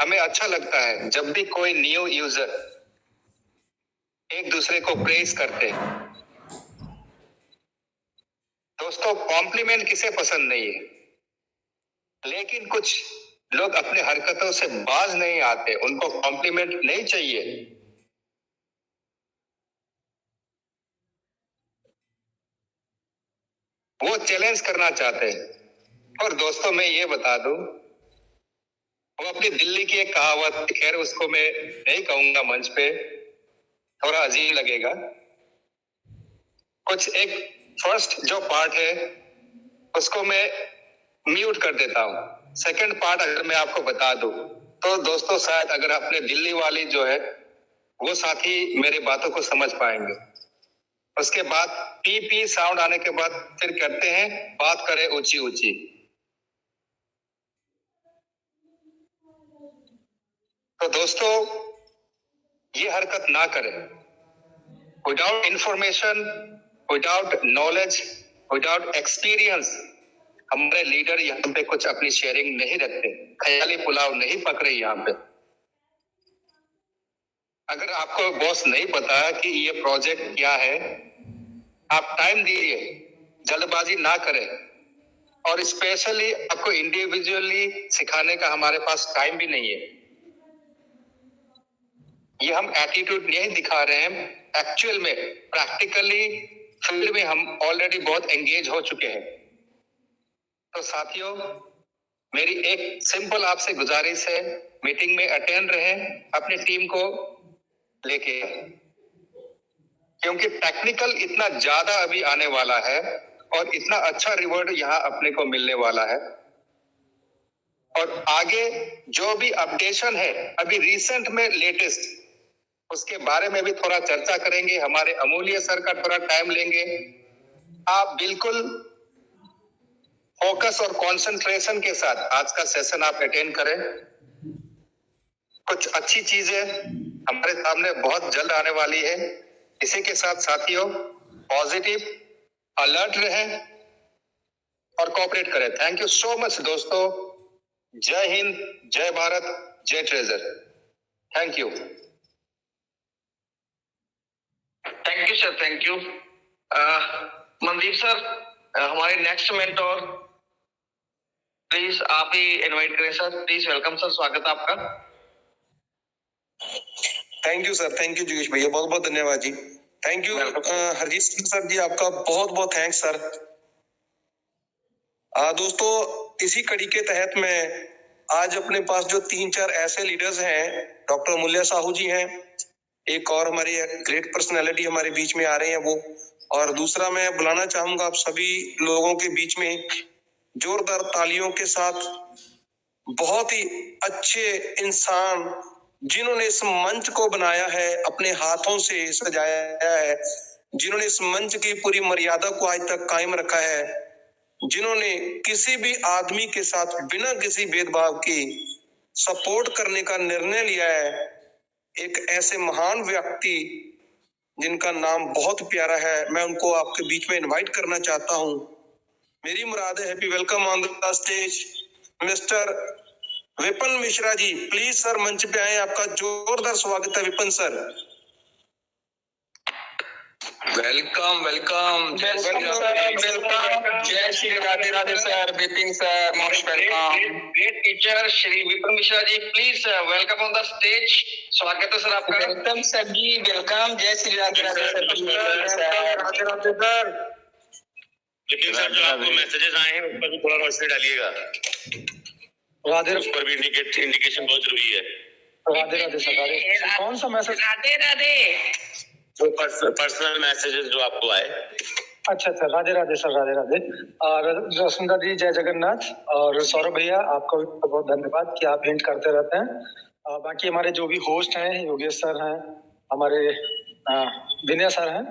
हमें अच्छा लगता है जब भी कोई न्यू यूजर एक दूसरे को प्रेज करते हैं। दोस्तों, कॉम्प्लीमेंट किसे पसंद नहीं है, लेकिन कुछ लोग अपने हरकतों से बाज नहीं आते, उनको कॉम्प्लीमेंट नहीं चाहिए। वो चैलेंज करना चाहते हैं। और दोस्तों, मैं ये बता दूं, वो अपनी दिल्ली की एक कहावत, खैर उसको मैं नहीं कहूंगा मंच पे, थोड़ा अजीब लगेगा। कुछ एक फर्स्ट जो पार्ट है उसको मैं म्यूट कर देता हूँ। सेकंड पार्ट अगर मैं आपको बता दूं तो दोस्तों शायद अगर अपने दिल्ली वाली जो है वो साथी मेरी बातों को समझ पाएंगे। उसके बाद पी पी साउंड आने के बाद फिर करते हैं बात करें ऊंची ऊंची। तो दोस्तों, ये हरकत ना करें। Without information, without knowledge, without experience हमारे लीडर यहाँ पे कुछ अपनी शेयरिंग नहीं रखते, ख्याली पुलाव नहीं पक रही यहाँ पे। अगर आपको बॉस नहीं पता कि ये प्रोजेक्ट क्या है, आप टाइम दीजिए, जल्दबाजी ना करें। और स्पेशली आपको इंडिविजुअली सिखाने का हमारे पास टाइम भी नहीं है। ये हम एटीट्यूड नहीं दिखा रहे हैं, एक्चुअल में प्रैक्टिकली फील्ड में हम ऑलरेडी बहुत एंगेज हो चुके हैं। तो साथियों, मेरी एक सिंपल आपसे गुजारिश है, मीटिंग में अटेंड रहें, अपनी टीम को लेके, क्योंकि टेक्निकल इतना ज्यादा अभी आने वाला है और इतना अच्छा रिवॉर्ड यहाँ अपने को मिलने वाला है। और आगे जो भी अपडेशन है अभी रिसेंट में लेटेस्ट, उसके बारे में भी थोड़ा चर्चा करेंगे। हमारे अमूल्य सर का थोड़ा टाइम लेंगे। आप बिल्कुल फोकस और कंसंट्रेशन के साथ आज का सेशन आप अटेंड करें। कुछ अच्छी चीजें हमारे सामने बहुत जल्द आने वाली है। इसी के साथ साथियों, पॉजिटिव, अलर्ट रहें और कोऑपरेट करें। थैंक यू सो मच दोस्तों। जय हिंद, जय भारत, जय treasure. Thank you. Thank you sir, thank you. Mandeep sir, हमारे नेक्स्ट मेंटोर, प्लीज आप ही इनवाइट करें सर। प्लीज वेलकम सर, स्वागत है आपका। Thank you sir, thank you जोगेश भैया, बहुत बहुत धन्यवाद ji. Thank you Harjeet Singh sir ji, आपका बहुत बहुत थैंक्स सर। दोस्तों, इसी कड़ी के तहत में आज अपने पास जो 3-4 ऐसे लीडर्स हैं, डॉक्टर अमूल्य साहू जी हैं, एक और हमारी ग्रेट पर्सनैलिटी हमारे बीच में आ रहे हैं वो, और दूसरा मैं बुलाना चाहूंगा आप सभी लोगों के बीच में जोरदार तालियों के साथ बहुत ही अच्छे इंसान जिन्होंने इस मंच को बनाया है, अपने हाथों से सजाया है, जिन्होंने इस मंच की पूरी मर्यादा को आज तक कायम रखा है, जिन्होंने किसी भी आदमी के साथ बिना किसी भेदभाव के सपोर्ट करने का निर्णय लिया है। एक ऐसे महान व्यक्ति जिनका नाम बहुत प्यारा है, मैं उनको आपके बीच में इनवाइट करना चाहता हूं। मेरी मुराद है happy welcome on the stage mister Vipin Mishra ji. Please sir मंच पे आए, आपका जोरदार स्वागत है विपिन सर। वेलकम वेलकम, जय Shri Radhe Radhe sir, Vipin sir, most welcome. Great teacher Shri Vipin Mishra ji, please welcome on the stage. स्वागत है सर आपका। Welcome sir ji, welcome. जय Shri Radhe Radhe sir, Radhe Radhe sir. Vipin sir, जो आपको मैसेजेस आए हैं उस पर भी थोड़ा रोशनी डालिएगा। राधे, उस पर भी इंडिकेशन बहुत जरूरी है। राधे राधे सर। कौन सा मैसेज? राधे राधे, जो पर्सनल मैसेजेस जो आपको आए। अच्छा, राधे राधे सर, राधे राधे। और सुंदर जी, जय जगन्नाथ। और सौरभ भैया, आपका भी बहुत धन्यवाद कि आप हिंट करते रहते हैं। बाकी हमारे जो भी होस्ट हैं, योगेश सर हैं, हमारे विनय सर हैं,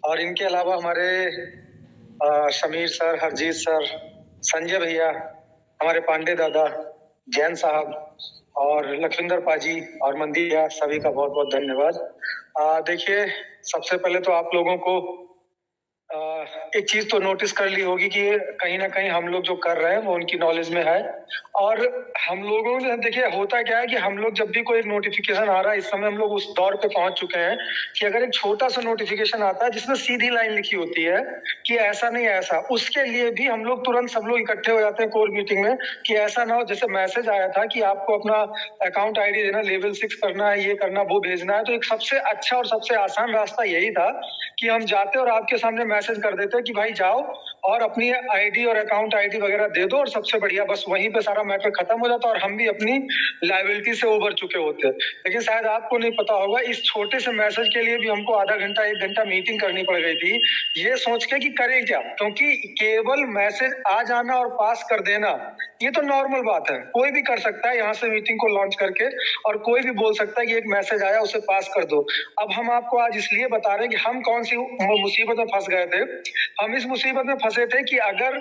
और इनके अलावा हमारे समीर सर, हरजीत सर, संजय भैया, हमारे पांडे दादा, जैन साहब, और लखविंदर पाजी और मंदी भैया, सभी का बहुत बहुत धन्यवाद। देखिए, सबसे पहले तो आप लोगों को एक चीज तो नोटिस कर ली होगी कि कहीं ना कहीं हम लोग जो कर रहे हैं वो उनकी नॉलेज में है। और हम लोगों से देखिए होता क्या है कि हम लोग जब भी कोई नोटिफिकेशन आ रहा है, इस समय हम लोग उस दौर पे पहुंच चुके हैं कि अगर एक छोटा सा नोटिफिकेशन आता है जिसमें सीधी लाइन लिखी होती है कि ऐसा नहीं ऐसा, उसके लिए भी हम लोग तुरंत सब लोग इकट्ठे हो जाते हैं कोर मीटिंग में कि ऐसा ना हो। जैसे मैसेज आया था कि आपको अपना अकाउंट आईडी देना, लेवल 6 करना है, ये करना, वो भेजना है, तो एक सबसे अच्छा और सबसे आसान रास्ता यही था कि हम जाते और आपके सामने मैसेज कर देते कि भाई जाओ और अपनी आईडी और अकाउंट आईडी वगैरह दे दो, और सबसे बढ़िया बस वहीं पे सारा मैटर खत्म हो जाता और हम भी अपनी लायबिलिटी से उबर चुके होते। लेकिन शायद आपको नहीं पता होगा, इस छोटे से मैसेज के लिए भी हमको आधा घंटा 1 घंटा मीटिंग करनी पड़ गई थी, ये सोच के कि करें क्या, क्योंकि केवल मैसेज आ जाना और पास कर देना ये तो नॉर्मल बात है, कोई भी कर सकता है यहाँ से मीटिंग को लॉन्च करके, और कोई भी बोल सकता है कि एक मैसेज आया उसे पास कर दो। अब हम आपको आज इसलिए बता रहे हैं कि हम कौन सी मुसीबत में फंस गए थे। हम इस मुसीबत में फंसे थे कि अगर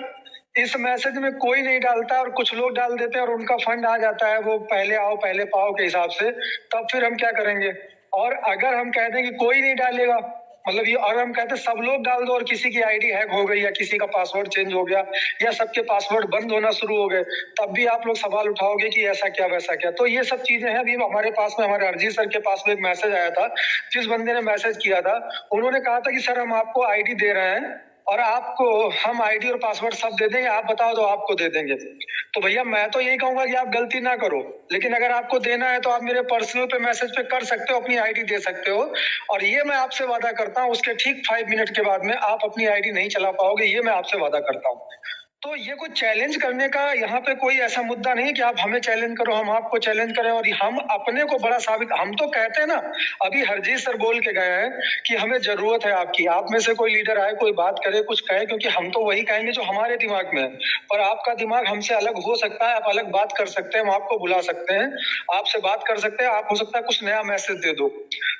इस मैसेज में कोई नहीं डालता और कुछ लोग डाल देते हैं और उनका फंड आ जाता है वो पहले आओ पहले पाओ के हिसाब से, तब फिर हम क्या करेंगे। और अगर हम कहते हैं कि कोई नहीं डालेगा, मतलब ये, और हम कहते हैं सब लोग डाल दो और किसी की आईडी हैक हो गई या किसी का पासवर्ड चेंज हो गया या सबके पासवर्ड बंद होना शुरू हो गए, तब भी आप लोग सवाल उठाओगे कि ऐसा क्या वैसा क्या। तो ये सब चीजें हैं। अभी हमारे पास में, हमारे अरजी सर के पास में एक मैसेज आया था, जिस बंदे ने मैसेज किया था उन्होंने कहा था कि सर हम आपको आईडी दे रहे हैं और आपको हम आईडी और पासवर्ड सब दे देंगे, आप बताओ तो आपको दे देंगे। तो भैया मैं तो यही कहूंगा कि आप गलती ना करो, लेकिन अगर आपको देना है तो आप मेरे पर्सनल पे मैसेज पे कर सकते हो, अपनी आईडी दे सकते हो, और ये मैं आपसे वादा करता हूँ उसके ठीक 5 मिनट के बाद में आप अपनी आईडी नहीं चला पाओगे, ये मैं आपसे वादा करता हूँ। तो ये कोई चैलेंज करने का यहाँ पे कोई ऐसा मुद्दा नहीं है कि आप हमें चैलेंज करो हम आपको चैलेंज करें और हम अपने को बड़ा साबित। हम तो कहते हैं ना, अभी हरजीत सर बोल के गए हैं कि हमें जरूरत है आपकी, आप में से कोई लीडर आए कोई बात करे कुछ कहे, क्योंकि हम तो वही कहेंगे जो हमारे दिमाग में है, पर आपका दिमाग हमसे अलग हो सकता है, आप अलग बात कर सकते हैं, हम आपको बुला सकते हैं, आपसे बात कर सकते हैं, आप हो सकता है कुछ नया मैसेज दे दो।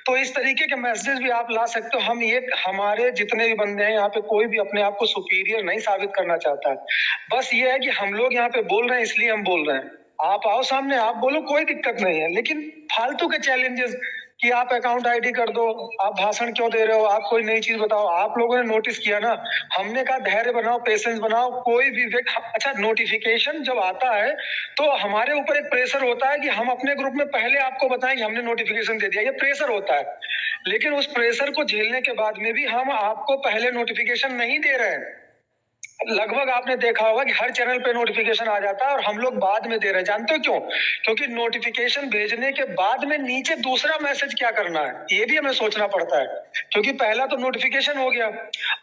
तो इस तरीके के मैसेज भी आप ला सकते हो। हम ये, हमारे जितने भी बंदे हैं यहाँ पे कोई भी अपने आप को सुपीरियर नहीं साबित करना चाहता है, बस ये है कि हम लोग यहाँ पे बोल रहे हैं इसलिए हम बोल रहे हैं। आप आओ सामने, आप बोलो, कोई दिक्कत नहीं है, लेकिन फालतू के चैलेंजेस कि आप अकाउंट आईडी कर दो, आप भाषण क्यों दे रहे हो, आप कोई नई चीज बताओ। आप लोगों ने नोटिस किया ना, हमने कहा धैर्य बनाओ, पेशेंस बनाओ, कोई भी अच्छा नोटिफिकेशन जब आता है तो हमारे ऊपर एक प्रेशर होता है कि हम अपने ग्रुप में पहले आपको बताएं कि हमने नोटिफिकेशन दे दिया, ये प्रेशर होता है। लेकिन उस प्रेशर को झेलने के बाद में भी हम आपको पहले नोटिफिकेशन नहीं दे रहे हैं। लगभग आपने देखा होगा कि हर चैनल पे नोटिफिकेशन आ जाता है और हम लोग बाद में दे रहे हैं। जानते हो क्यों? क्योंकि नोटिफिकेशन भेजने के बाद में नीचे दूसरा मैसेज क्या करना है ये भी हमें सोचना पड़ता है, क्योंकि पहला तो नोटिफिकेशन हो गया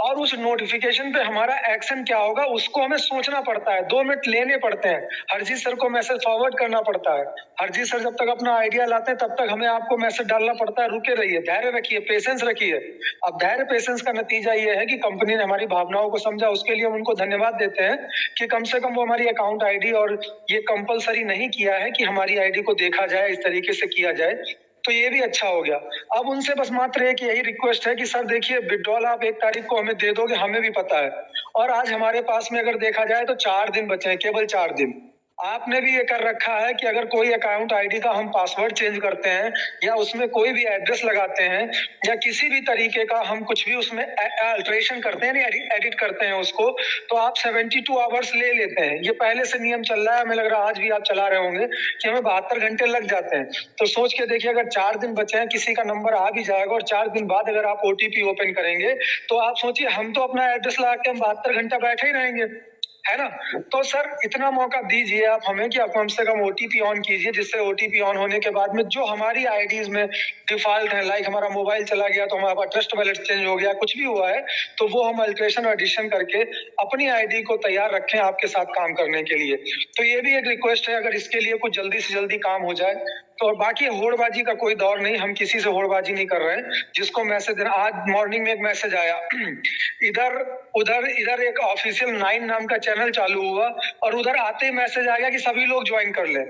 और उस नोटिफिकेशन पे हमारा एक्शन क्या होगा उसको हमें सोचना पड़ता है, 2 मिनट लेने पड़ते हैं, हरजीत सर को मैसेज फॉरवर्ड करना पड़ता है, हरजीत सर जब तक अपना आइडिया लाते हैं तब तक हमें आपको मैसेज डालना पड़ता है, रुके रहिए, धैर्य रखिए, पेशेंस रखिए। अब धैर्य पेशेंस का नतीजा ये है कि कंपनी ने हमारी भावनाओं को समझा, उसके लिए हम उनको धन्यवाद देते हैं कि कम से कम वो हमारी अकाउंट आईडी, और ये कंपलसरी नहीं किया है कि हमारी आईडी को देखा जाए, इस तरीके से किया जाए, तो ये भी अच्छा हो गया। अब उनसे बस मात्र एक यही रिक्वेस्ट है कि सर देखिए विड्रॉल आप 1 तारीख को हमें दे दोगे, हमें भी पता है, और आज हमारे पास में अगर देखा जाए तो 4 दिन बचे हैं, केवल 4 दिन। आपने भी ये कर रखा है कि अगर कोई अकाउंट आईडी का हम पासवर्ड चेंज करते हैं या उसमें कोई भी एड्रेस लगाते हैं या किसी भी तरीके का हम कुछ भी उसमें अल्टरेशन करते हैं, एडिट करते हैं उसको, तो आप 72 आवर्स ले लेते हैं। ये पहले से नियम चल रहा है, हमें लग रहा है आज भी आप चला रहे होंगे कि हमें 72 घंटे लग जाते हैं। तो सोच के देखिए, अगर 4 दिन बचे हैं, किसी का नंबर आ भी जाएगा और 4 दिन बाद अगर आप OTP ओपन करेंगे तो आप सोचिए हम तो अपना एड्रेस लगा के हम 72 घंटा बैठे ही रहेंगे, है ना। तो सर इतना मौका दीजिए आप हमें कि आप कम से कम OTP ऑन कीजिए, जिससे OTP ऑन होने के बाद में जो हमारी आईडीज में डिफॉल्ट है, लाइक हमारा मोबाइल चला गया तो हमारा ट्रस्ट वैलेट चेंज हो गया, कुछ भी हुआ है, तो वो हम अल्टरेशन और एडिशन करके अपनी आईडी को तैयार रखें आपके साथ काम करने के लिए। तो ये भी एक रिक्वेस्ट है, अगर इसके लिए कुछ जल्दी से जल्दी काम हो जाए तो। बाकी होड़बाजी का कोई दौर नहीं, हम किसी से होड़बाजी नहीं कर रहे हैं। जिसको मैसेज देना, आज मॉर्निंग में एक मैसेज आया इधर एक ऑफिशियल 9 नाम का चैनल चालू हुआ और उधर आते ही मैसेज आ गया कि सभी लोग ज्वाइन कर ले।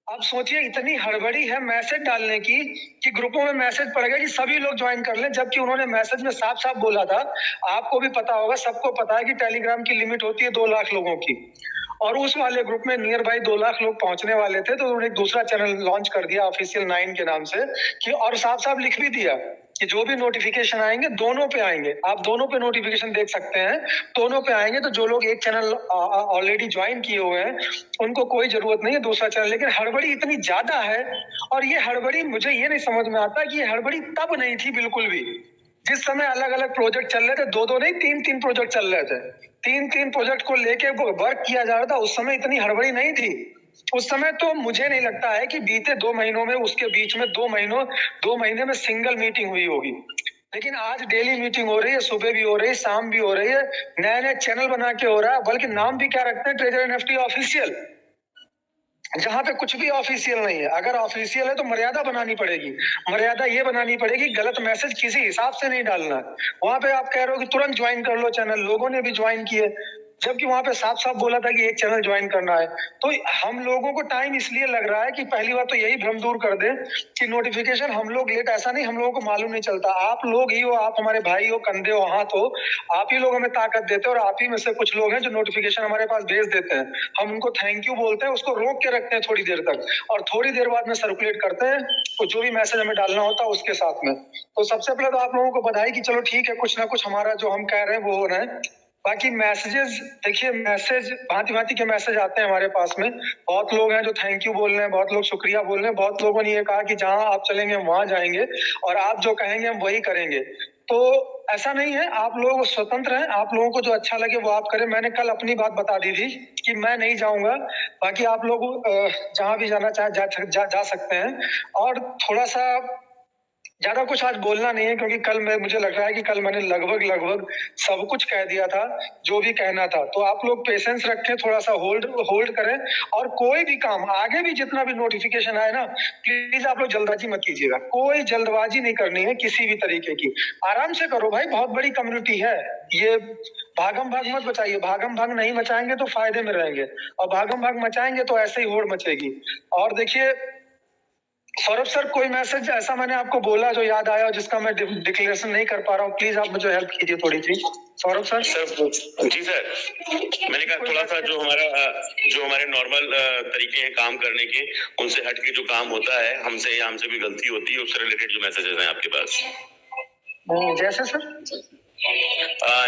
अब सोचिए इतनी हड़बड़ी है मैसेज डालने की कि ग्रुपों में मैसेज पड़ गया कि सभी लोग ज्वाइन कर लें, जबकि उन्होंने मैसेज में साफ साफ बोला था, आपको भी पता होगा, सबको पता है कि टेलीग्राम की लिमिट होती है 2 लाख लोगों की, और उस वाले ग्रुप में नियर बाई 2 लाख लोग पहुंचने वाले थे, तो उन्होंने एक दूसरा चैनल लॉन्च कर दिया ऑफिशियल 9 के नाम से कि, और साफ साफ लिख भी दिया कि जो भी नोटिफिकेशन आएंगे दोनों पे आएंगे, आप दोनों पे नोटिफिकेशन देख सकते हैं, दोनों पे आएंगे। तो जो लोग एक चैनल ऑलरेडी ज्वाइन किए हुए हैं उनको कोई जरूरत नहीं है दूसरा चैनल। लेकिन हड़बड़ी इतनी ज्यादा है, और ये हड़बड़ी मुझे ये नहीं समझ में आता कि ये हड़बड़ी तब नहीं थी बिल्कुल भी, जिस समय अलग अलग प्रोजेक्ट चल रहे थे, दो नहीं तीन प्रोजेक्ट चल रहे थे, तीन प्रोजेक्ट को लेके वर्क किया जा रहा था, उस समय इतनी हड़बड़ी नहीं थी। उस समय तो मुझे नहीं लगता है कि बीते 2 महीनों में, उसके बीच में 2 महीने में सिंगल मीटिंग हुई होगी। लेकिन आज डेली मीटिंग हो रही है, सुबह भी हो रही है, शाम भी हो रही है, नए नए चैनल बना के हो रहा है, बल्कि नाम भी क्या रखते हैं, ट्रेजर एनएफटी ऑफिशियल, जहां पे कुछ भी ऑफिशियल नहीं है। अगर ऑफिशियल है तो मर्यादा बनानी पड़ेगी, मर्यादा ये बनानी पड़ेगी, गलत मैसेज किसी हिसाब से नहीं डालना है। वहां पे आप कह रहे हो कि तुरंत ज्वाइन कर लो चैनल, लोगों ने भी ज्वाइन किए, जबकि वहां पे साफ साफ बोला था कि एक चैनल ज्वाइन करना है। तो हम लोगों को टाइम इसलिए लग रहा है कि पहली बात तो यही भ्रम दूर कर दें कि नोटिफिकेशन हम लोग लेट, ऐसा नहीं हम लोगों को मालूम नहीं चलता। आप लोग ही हो, आप हमारे भाई हो, कंधे हो, हाथ हो, आप ही लोग हमें ताकत देते हैं, और आप ही में से कुछ लोग हैं जो नोटिफिकेशन हमारे पास भेज देते हैं। हम उनको थैंक यू बोलते हैं, उसको रोक के रखते हैं थोड़ी देर तक, और थोड़ी देर बाद में सर्कुलेट करते हैं तो जो भी मैसेज हमें डालना होता है उसके साथ में। तो सबसे पहले तो आप लोगों को बधाई कि चलो ठीक है, कुछ ना कुछ हमारा जो हम कह रहे हैं वो हो रहा है। बाकी मैसेजेस देखिए, मैसेज भांति भांति के मैसेज आते हैं हमारे पास में। बहुत लोग हैं जो थैंक यू बोल रहे हैं, बहुत लोग शुक्रिया बोल रहे हैं, बहुत लोगों ने ये कहा कि जहां आप चलेंगे हम वहां जाएंगे, और आप जो कहेंगे हम वही करेंगे। तो ऐसा नहीं है, आप लोग स्वतंत्र हैं, आप लोगों को जो अच्छा लगे वो आप करें। मैंने कल अपनी बात बता दी थी कि मैं नहीं जाऊंगा, बाकी आप लोग जहां भी जाना चाहे जा सकते हैं। और थोड़ा सा ज्यादा कुछ आज बोलना नहीं है, क्योंकि कल मुझे लग रहा है कि कल मैंने लगभग सब कुछ कह दिया था जो भी कहना था। तो आप लोग पेशेंस रखें, थोड़ा सा होल्ड करें, और कोई भी काम आगे भी जितना भी नोटिफिकेशन आए ना, प्लीज आप लोग जल्दबाजी मत कीजिएगा, कोई जल्दबाजी नहीं करनी है किसी भी तरीके की। आराम से करो भाई, बहुत बड़ी कम्युनिटी है ये, भागम भाग मत बचाइए। भागम भाग नहीं मचाएंगे तो फायदे में रहेंगे, और भागम भाग मचाएंगे तो ऐसे ही होड़ मचेगी। और देखिए सौरभ सर, कोई मैसेज ऐसा मैंने आपको बोला जो याद आया, जिसका मैं डिक्लेरेशन नहीं कर पा रहा हूँ, प्लीज आप मुझे हेल्प कीजिए थोड़ी सी। सौरभ सर। जी सर, मैंने कहा थोड़ा सा जो हमारे नॉर्मल तरीके हैं काम करने के, उनसे हट के जो काम होता है, हमसे भी गलती होती है, उससे रिलेटेड जो मैसेजेस हैं आपके पास। जैसे सर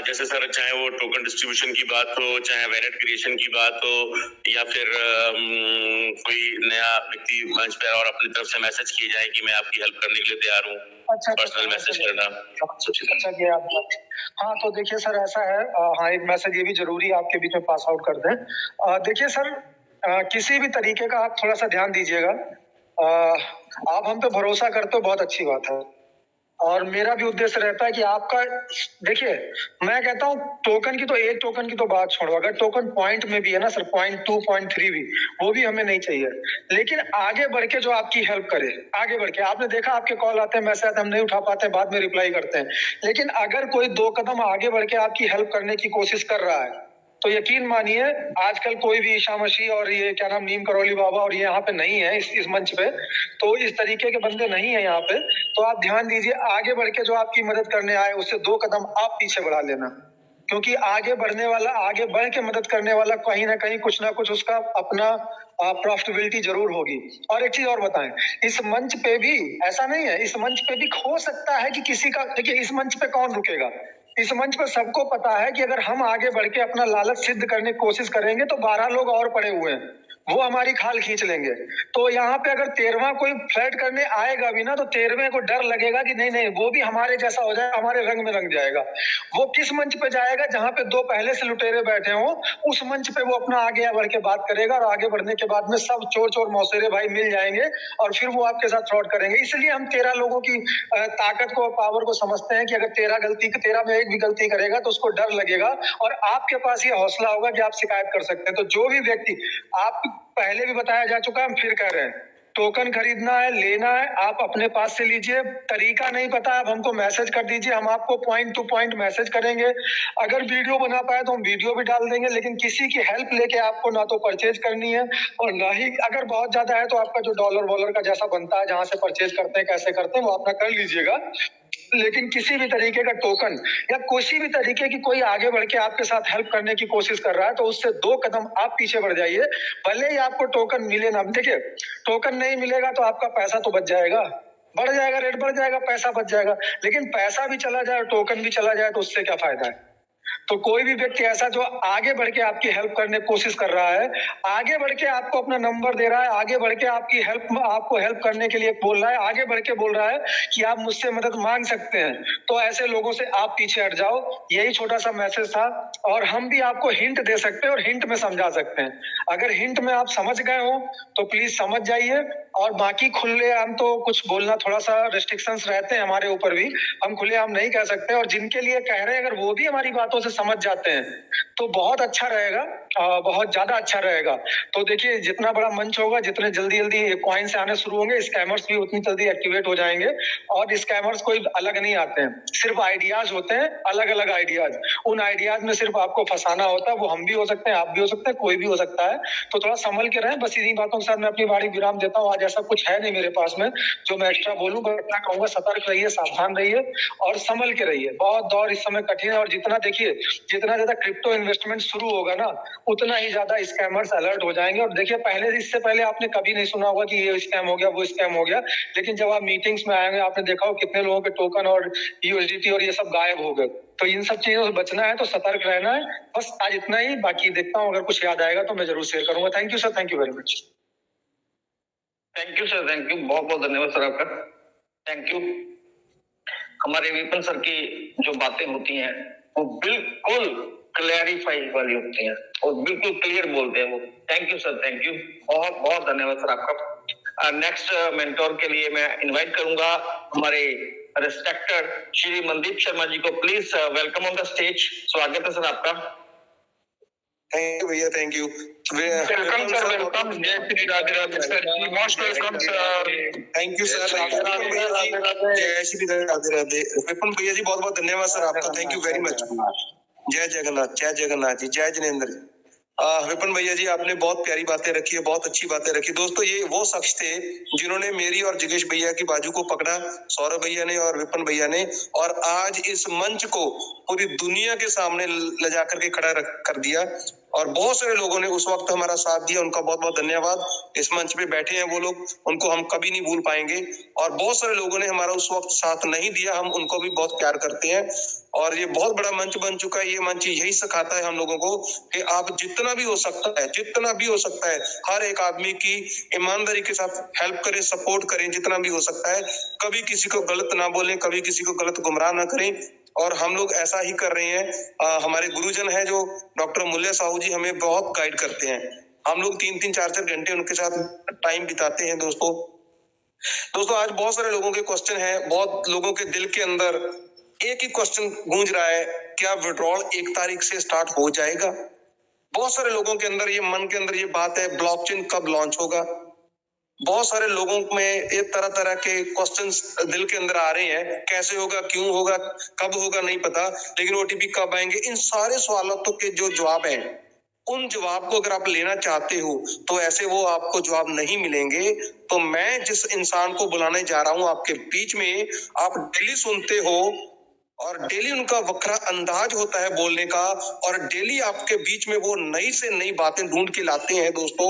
जैसे सर, चाहे वो टोकन डिस्ट्रीब्यूशन की बात हो, चाहे वैलेट क्रिएशन की बात हो, या फिर कोई नया व्यक्ति मंच पर और अपनी तरफ से मैसेज किए जाए कि मैं आपकी हेल्प करने के लिए तैयार हूँ, पर्सनल मैसेज करना। अच्छा किया आपने। हाँ तो देखिए सर, ऐसा है, हाँ एक मैसेज ये भी जरूरी है आपके बीच में पास आउट कर दें। देखिए सर, किसी भी तरीके का आप थोड़ा सा ध्यान दीजिएगा। आप हम पे भरोसा करते हो, बहुत अच्छी बात है, और मेरा भी उद्देश्य रहता है कि आपका, देखिए मैं कहता हूँ टोकन की तो, एक टोकन की तो बात छोड़ो, अगर टोकन पॉइंट में भी है ना सर, 0.2 0.3 भी, वो भी हमें नहीं चाहिए। लेकिन आगे बढ़ के जो आपकी हेल्प करे, आगे बढ़ के, आपने देखा आपके कॉल आते हैं, मैसेज आते हैं, हम नहीं उठा पाते, बाद में रिप्लाई करते हैं। लेकिन अगर कोई 2 कदम आगे बढ़ के आपकी हेल्प करने की कोशिश कर रहा है, तो यकीन मानिए आजकल कोई भी ईशा मसीह और ये क्या नाम नीम करौली बाबा और ये यहाँ पे नहीं है, इस मंच पे, तो इस तरीके के बंदे नहीं है यहाँ पे। तो आप ध्यान दीजिए, आगे बढ़ के जो आपकी मदद करने आए उससे 2 कदम आप पीछे बढ़ा लेना, क्योंकि आगे बढ़ने वाला, आगे बढ़ के मदद करने वाला कहीं ना कहीं कुछ ना कुछ उसका अपना प्रॉफिटेबिलिटी जरूर होगी। और एक चीज और बताएं, इस मंच पे भी ऐसा नहीं है, इस मंच पे भी हो सकता है कि किसी का, देखिए इस मंच पे कौन रुकेगा, इस मंच पर सबको पता है कि अगर हम आगे बढ़ के अपना लालच सिद्ध करने की कोशिश करेंगे तो 12 लोग और पड़े हुए हैं, वो हमारी खाल खींच लेंगे। तो यहाँ पे अगर 13वां कोई फ्लर्ट करने आएगा भी ना, तो 13वें को डर लगेगा कि नहीं वो भी हमारे जैसा हो जाए, हमारे रंग में रंग जाएगा। वो किस मंच पे जाएगा, जहाँ पे 2 पहले से लुटेरे बैठे हों, उस मंच पे वो अपना आगे बढ़ के बात करेगा, और आगे बढ़ने के बाद में सब चोर मौसेरे भाई मिल जाएंगे, और फिर वो आपके साथ फ्रॉड करेंगे। इसलिए हम 13 लोगों की ताकत को, पावर को समझते हैं कि अगर 13 में एक भी गलती करेगा तो उसको डर लगेगा, और आपके पास ये हौसला होगा कि आप शिकायत कर सकते हैं। तो जो भी व्यक्ति, आप पहले भी बताया जा चुका है, हम फिर कह रहे हैं, टोकन खरीदना है, लेना है, आप अपने पास से लीजिए। तरीका नहीं पता, आप हमको मैसेज कर दीजिए, हम आपको पॉइंट टू पॉइंट मैसेज करेंगे। अगर वीडियो बना पाए तो हम वीडियो भी डाल देंगे, लेकिन किसी की हेल्प लेके आपको ना तो परचेज करनी है, और ना ही, अगर बहुत ज्यादा है तो आपका जो डॉलर वॉलर का जैसा बनता है, जहां से परचेज करते हैं, कैसे करते हैं, वो अपना कर लीजिएगा। लेकिन किसी भी तरीके का टोकन या किसी भी तरीके की कोई आगे बढ़ के आपके साथ हेल्प करने की कोशिश कर रहा है, तो उससे 2 कदम आप पीछे बढ़ जाइए। भले ही आपको टोकन मिले ना, देखिए टोकन नहीं मिलेगा तो आपका पैसा तो बच जाएगा, बढ़ जाएगा, रेट बढ़ जाएगा, पैसा बच जाएगा। लेकिन पैसा भी चला जाए, टोकन भी चला जाए, तो उससे क्या फायदा है? तो कोई भी व्यक्ति ऐसा जो आगे बढ़ के आपकी हेल्प करने की कोशिश कर रहा है, आगे बढ़ के आपको अपना नंबर दे रहा है, आगे बढ़ के आपको हेल्प करने के लिए बोल रहा है, आगे बढ़ के बोल रहा है कि आप मुझसे मदद मांग सकते हैं, तो ऐसे लोगों से आप पीछे हट जाओ। यही छोटा सा मैसेज था, और हम भी आपको हिंट दे सकते हैं और हिंट में समझा सकते हैं। अगर हिंट में आप समझ गए हो तो प्लीज समझ जाइए, और बाकी खुलेआम तो कुछ बोलना थोड़ा सा रेस्ट्रिक्शंस रहते हैं हमारे ऊपर भी, हम खुलेआम नहीं कह सकते। और जिनके लिए कह रहे हैं, अगर वो भी हमारी बातों से समझ जाते हैं तो बहुत अच्छा रहेगा, बहुत ज्यादा अच्छा रहेगा। तो देखिए, जितना बड़ा मंच होगा, जितने जल्दी जल्दी कॉइन्स आने शुरू होंगे, स्कैमर्स भी उतनी जल्दी एक्टिवेट हो जाएंगे। और स्कैमर्स कोई अलग नहीं आते हैं, सिर्फ आइडियाज होते हैं, अलग अलग आइडियाज। उन आइडियाज में सिर्फ आपको फंसाना होता है। वो हम भी हो सकते हैं, आप भी हो सकते हैं, कोई भी हो सकता है। तो थोड़ा संभल के रहें। बस इन्हीं बातों के साथ मैं अपनी वाणी विराम देता हूँ। आज ऐसा कुछ है नहीं मेरे पास में जो मैं एक्स्ट्रा बोलूं, बट मैं कहूंगा सतर्क रहिए, सावधान रहिए और संभल के रहिए। बहुत दौर इस समय कठिन है, और जितना ज्यादा क्रिप्टो इन्वेस्टमेंट शुरू होगा ना, उतना ही ज्यादा स्कैमर्स अलर्ट हो जाएंगे। और देखिए, इससे पहले आपने कभी नहीं सुना होगा कि ये स्कैम हो गया, वो स्कैम हो गया, लेकिन जब आप मीटिंग्स में आएंगे, आपने देखा हो कितने लोगों के टोकन और यूएसडीटी और ये सब गायब हो गए। तो इन सब चीजों से बचना है, तो सतर्क रहना है। बस आज इतना ही। बाकी देखता हूँ, अगर कुछ याद आएगा तो मैं जरूर शेयर करूंगा। Thank you sir, thank you very much. Thank you sir, thank you, बहुत बहुत धन्यवाद सर आपका, थैंक यू। हमारे विपिन सर की जो बातें होती हैं वो बिल्कुल क्लैरिफाई वाली होती हैं और बिल्कुल क्लियर बोलते हैं वो। Thank you sir, thank you, बहुत बहुत धन्यवाद सर आपका। नेक्स्ट मेंटोर के लिए मैं इनवाइट करूंगा हमारे रिस्पेक्टेड श्री मनदीप शर्मा जी को। Please welcome on the stage. स्वागत है सर आपका। थैंक यू भैया, thank you. Welcome sir, welcome. जय Shri Radhe Radhe sir, most welcome sir. Thank you sir, जय श्री राधे राधे। विपिन भैया जी, बहुत बहुत धन्यवाद सर आपका, थैंक यू वेरी मच। जय जगन्नाथ, जय जगन्नाथ जी, जय जिनेंद्र। विपिन भैया जी, आपने बहुत प्यारी बातें रखी है, बहुत अच्छी बातें रखी। दोस्तों, ये वो शख्स थे जिन्होंने मेरी और जिगेश भैया की बाजू को पकड़ा, सौरभ भैया ने और विपिन भैया ने, और आज इस मंच को पूरी दुनिया के सामने ले जाकर के खड़ा कर दिया। और बहुत सारे लोगों ने उस वक्त हमारा साथ दिया, उनका बहुत बहुत धन्यवाद। इस मंच पे बैठे हैं वो लोग, उनको हम कभी नहीं भूल पाएंगे। और बहुत सारे लोगों ने हमारा उस वक्त साथ नहीं दिया, हम उनको भी बहुत प्यार करते हैं। और ये बहुत बड़ा मंच बन चुका है। ये मंच यही सिखाता है हम लोगों को कि आप जितना भी हो सकता है, हर एक आदमी की ईमानदारी के साथ हेल्प करें, सपोर्ट करें, जितना भी हो सकता है। कभी किसी को गलत ना बोलें, कभी किसी को गलत गुमराह ना करें। और हम लोग ऐसा ही कर रहे हैं। हमारे गुरुजन है जो डॉक्टर मूल्य साहू जी, हमें बहुत गाइड करते हैं। हम लोग 3-3, 4-4 घंटे उनके साथ टाइम बिताते हैं। दोस्तों, आज बहुत सारे लोगों के क्वेश्चन हैं, बहुत लोगों के दिल के अंदर एक ही क्वेश्चन गूंज रहा है, क्या विड्रॉल 1 तारीख से स्टार्ट हो जाएगा? बहुत सारे लोगों के अंदर मन के अंदर ये बात है, ब्लॉकचेन कब लॉन्च होगा? बहुत सारे लोगों में ये तरह तरह के क्वेश्चंस दिल के अंदर आ रहे हैं, कैसे होगा, क्यों होगा, कब होगा नहीं पता, लेकिन ओटीपी कब आएंगे? इन सारे सवालों के जो जवाब हैं, उन जवाब को अगर आप लेना चाहते हो तो ऐसे वो आपको जवाब नहीं मिलेंगे। तो मैं जिस इंसान को बुलाने जा रहा हूं आपके बीच में, आप डेली सुनते हो और डेली उनका वक्रा अंदाज होता है बोलने का, और डेली आपके बीच में वो नई से नई बातें ढूंढ के लाते हैं दोस्तों।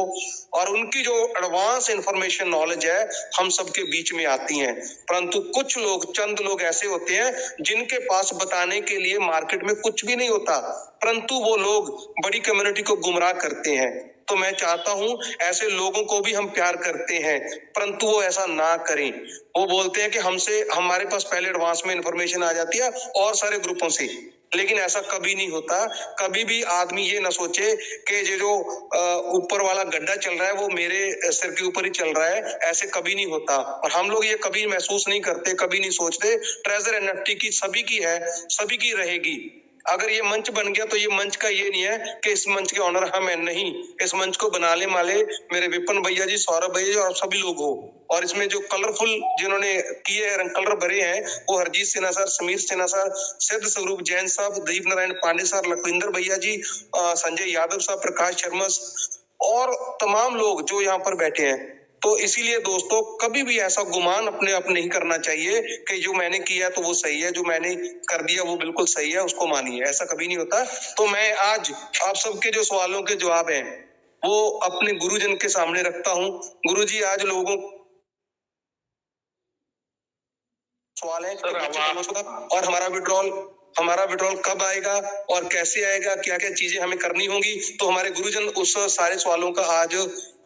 और उनकी जो एडवांस इंफॉर्मेशन नॉलेज है, हम सबके बीच में आती हैं। परंतु कुछ लोग, चंद लोग ऐसे होते हैं जिनके पास बताने के लिए मार्केट में कुछ भी नहीं होता, परंतु वो लोग बड़ी कम्युनिटी को गुमराह करते हैं। तो मैं चाहता हूं ऐसे लोगों को भी हम प्यार करते हैं, परंतु वो ऐसा ना करें। वो बोलते हैं कि हमारे पास पहले एडवांस में इंफॉर्मेशन आ जाती है और सारे ग्रुपों से, लेकिन ऐसा कभी नहीं होता। कभी भी आदमी ये ना सोचे कि ये जो ऊपर वाला गड्ढा चल रहा है वो मेरे सिर के ऊपर ही चल रहा है, ऐसे कभी नहीं होता। और हम लोग ये कभी महसूस नहीं करते, कभी नहीं सोचते। ट्रेजर एनएफटी की सभी की है, सभी की रहेगी। अगर ये मंच बन गया तो ये मंच का ये नहीं है कि इस मंच के ऑनर हम हैं, नहीं। इस मंच को बनाने वाले मेरे विपिन भैया जी, सौरभ भैया जी और सभी लोग हो। और इसमें जो कलरफुल जिन्होंने किए रंग कलर भरे हैं, वो हरजीत सिन्हा सर, समीर सिन्हा सर, सिद्ध स्वरूप जैन साहब, दीप नारायण पांडे सर, लखविंदर भैया जी, संजय यादव साहब, प्रकाश शर्मा और तमाम लोग जो यहाँ पर बैठे हैं। तो इसीलिए दोस्तों, कभी भी ऐसा गुमान अपने आप नहीं करना चाहिए कि जो मैंने किया तो वो सही है, जो मैंने कर दिया वो बिल्कुल सही है, उसको मानिए। ऐसा कभी नहीं होता। तो मैं आज आप सबके जो सवालों के जवाब हैं वो अपने गुरुजन के सामने रखता हूं। गुरुजी, आज लोगों सवाल है सर, और हमारा विड्रॉल कब आएगा और कैसे आएगा, क्या क्या चीजें हमें करनी होंगी, तो हमारे गुरुजन उस सारे सवालों का आज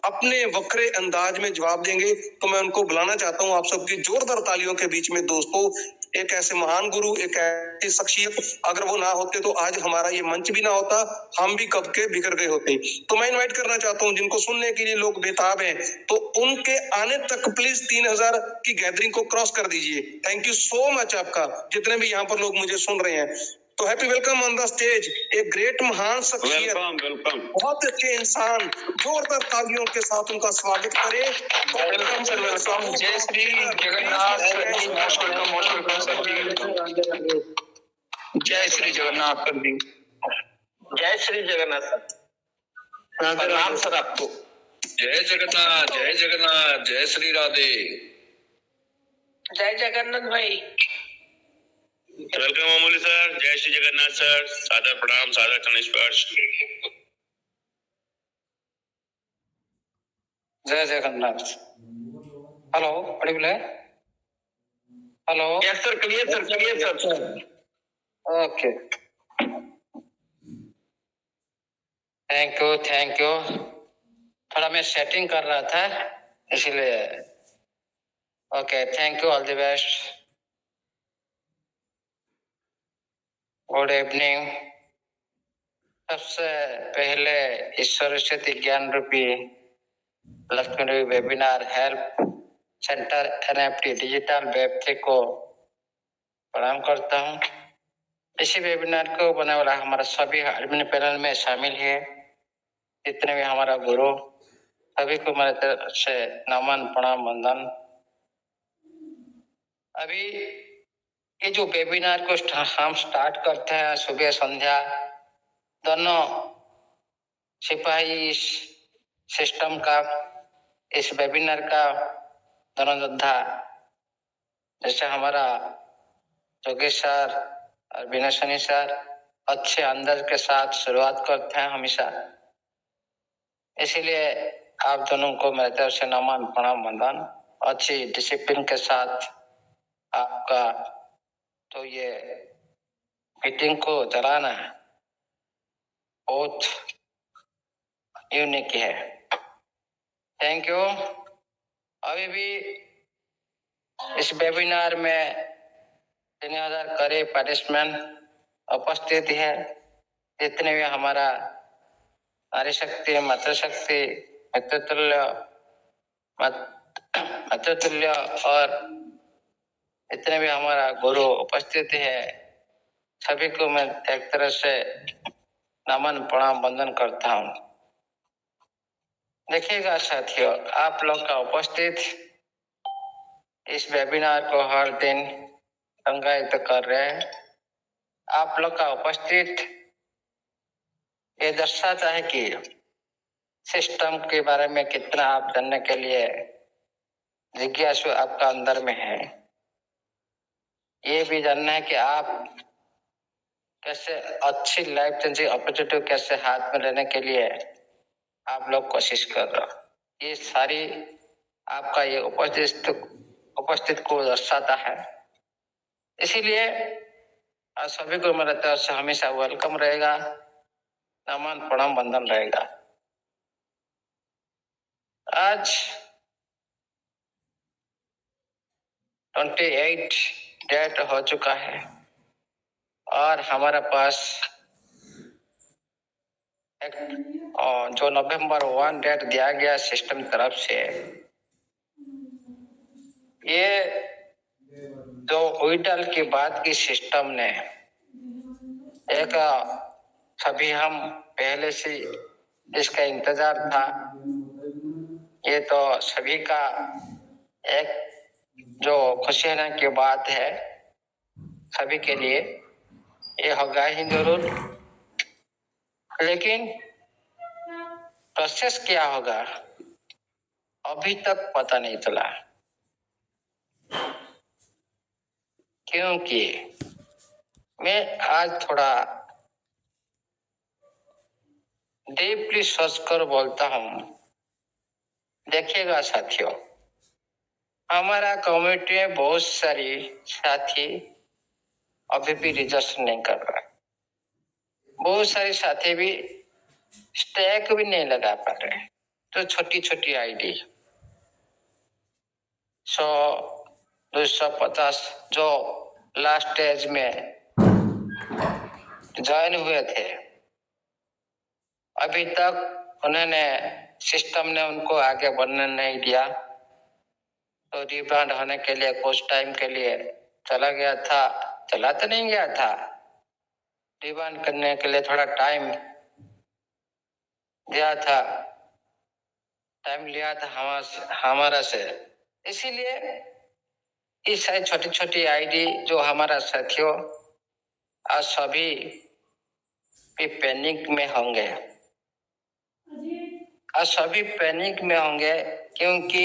अपने वक्रे अंदाज में जवाब देंगे। तो मैं उनको बुलाना चाहता हूँ आप सबकी जोरदार तालियों के बीच में। दोस्तों, एक ऐसे महान गुरु, एक ऐसी शख्सियत, अगर वो ना होते तो आज हमारा ये मंच भी ना होता, हम भी कब के बिखर गए होते। तो मैं इनवाइट करना चाहता हूँ जिनको सुनने के लिए लोग बेताब हैं, तो उनके आने तक प्लीज 3000 की गैदरिंग को क्रॉस कर दीजिए। थैंक यू सो मच आपका, जितने भी यहाँ पर लोग मुझे सुन रहे हैं। तो happy welcome on the stage एक ग्रेट महान शख्सियत, वेलकम। बहुत अच्छे इंसान, जोरदार तालियों के साथ उनका स्वागत करें। Welcome sir, welcome. जय श्री जगन्नाथ सर जी, मोस्ट वेलकम सर जी। जय श्री जगन्नाथ सर जी। जय श्री जगन्नाथ सर। प्रणाम सर आपको। जय जगन्नाथ, जय जगन्नाथ, जय श्री राधे। जय जगन्नाथ भाई। वेलकम अमूल्य सर, जय श्री जगन्नाथ सर, सादर प्रणाम, सादर चरण स्पर्श। जय जगन्नाथ। हेलो, ऑडिबल है? Hello. Yes sir, clear sir, clear sir. Okay, thank you. थोड़ा मैं सेटिंग कर रहा था इसलिए। Okay, thank you, all the best, good evening. सबसे पहले इस सरस्वती ज्ञान रूपी लक्ष्मी रूपी webinar help centre NFT digital Web3 को प्रणाम करता हूँ। इसी वेबिनार को बनाने वाला हमारा सभी एडमिन पैनल में शामिल है, जितने भी हमारा गुरु, सभी को मेरे तरफ से नमन प्रणाम वंदन। अभी ये जो वेबिनार को हम स्टार्ट करते हैं सुबह संध्या, दोनों सिपाही सिस्टम का इस वेबिनार का दोनों योद्धा, जैसे हमारा योगेश सर और विनय सर अच्छे अंदाज के साथ शुरुआत करते हैं हमेशा, इसीलिए आप दोनों को मेरे तरफ से नमन प्रणाम वंदन। अच्छी डिसिप्लिन के साथ आपका तो ये मीटिंग को चलाना बहुत यूनिक है। Thank you. अभी भी इस वेबिनार में 3000 करीब पार्टिसिपेंट उपस्थित है, जितने भी हमारा नारी शक्ति, मातृशक्ति, मातृतुल्य और इतने भी हमारा गुरु उपस्थित है, सभी को मैं एक तरह से नमन प्रणाम वंदन करता हूँ। देखिएगा साथियों, आप लोग का उपस्थित इस वेबिनार को हर दिन संगायित कर रहे हैं। आप लोग का उपस्थित ये दर्शाता है कि सिस्टम के बारे में कितना आप जानने के लिए जिज्ञासु आपका अंदर में है। ये भी जानना है कि आप कैसे अच्छी लाइफ चेंजिंग अपॉर्चुनिटी कैसे हाथ में लेने के लिए आप लोग कोशिश कर रहे हो। ये सारी आपका ये उपस्थित को दर्शाता है। इसीलिए आप सभी को मेरे तरफ से हमेशा वेलकम रहेगा, नमन प्रणाम वंदन रहेगा। आज 28 डेट हो चुका है और हमारे पास एक जो नवंबर 1 डेट दिया गया सिस्टम तरफ से, ये जो विड्रॉल की बात की सिस्टम ने एक सभी हम पहले से इसका इंतजार था। ये तो सभी का एक जो खुशी होने की बात है, सभी के लिए ये होगा ही जरूर, लेकिन प्रोसेस क्या होगा अभी तक पता नहीं चला, क्योंकि मैं आज थोड़ा डीपली सोच कर बोलता हूं। देखिएगा साथियों, हमारा कम्युनिटी में बहुत सारी साथी अभी भी रजिस्टर नहीं कर रहा, बहुत सारे साथी भी स्टैक भी नहीं लगा पा रहे। तो छोटी छोटी आईडी 100, 250 जो लास्ट स्टेज में ज्वाइन हुए थे, अभी तक उन्होंने सिस्टम ने उनको आगे बढ़ने नहीं दिया। तो रिब्रांड होने के लिए कुछ टाइम के लिए चला गया था, चला तो नहीं गया था, रिब्रांड करने के लिए थोड़ा टाइम दिया था, टाइम लिया था हमारा से। इसीलिए इस छोटी छोटी आईडी जो हमारा साथियों आज सभी भी पैनिक में होंगे, आज सभी पैनिक में होंगे क्योंकि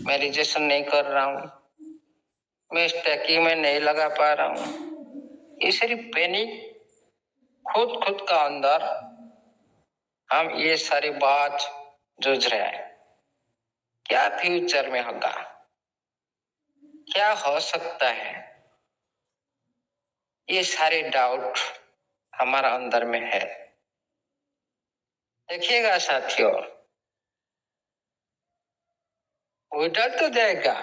मैं रजिस्ट्रेशन नहीं कर रहा हूँ, मैं स्टैकिंग में नहीं लगा पा रहा हूँ। ये सिर्फ पैनिक खुद का अंदर हम ये सारी बात जूझ रहे हैं। क्या फ्यूचर में होगा, क्या हो सकता है, ये सारे डाउट हमारा अंदर में है। देखिएगा साथियों, विड्रॉल तो देगा,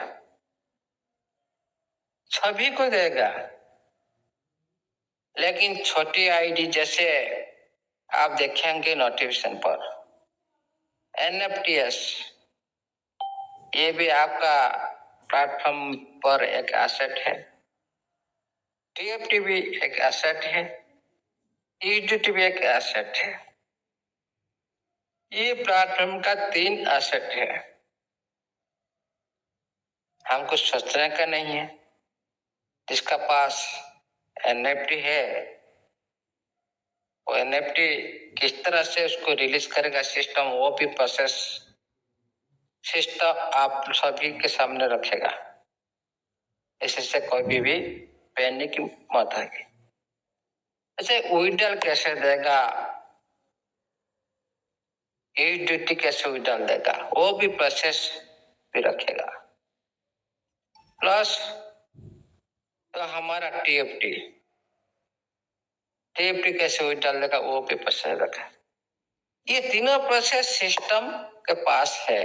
सभी को देगा, लेकिन छोटी आईडी जैसे आप देखेंगे नोटिफिकेशन पर NFTs, ये भी आपका प्लेटफॉर्म पर एक एसेट है, TFT भी एक एसेट है, EDT भी एक एसेट है। ये प्लेटफॉर्म का 3 एसेट है। हमको सोचने का नहीं है, जिसका पास NFT है वो NFT किस तरह से उसको रिलीज करेगा सिस्टम, वो भी प्रोसेस सिस्टम आप सभी के सामने रखेगा। इससे कोई भी पैनिक मत आएगी। ऐसे विड्रॉल कैसे देगा, EDT कैसे विड्रॉल देगा, वो भी प्रोसेस भी रखेगा। प्लस तो हमारा TFT कैसे विड्रॉल देगा, वो भी प्रोसेस रखा। ये तीनों प्रोसेस सिस्टम के पास है।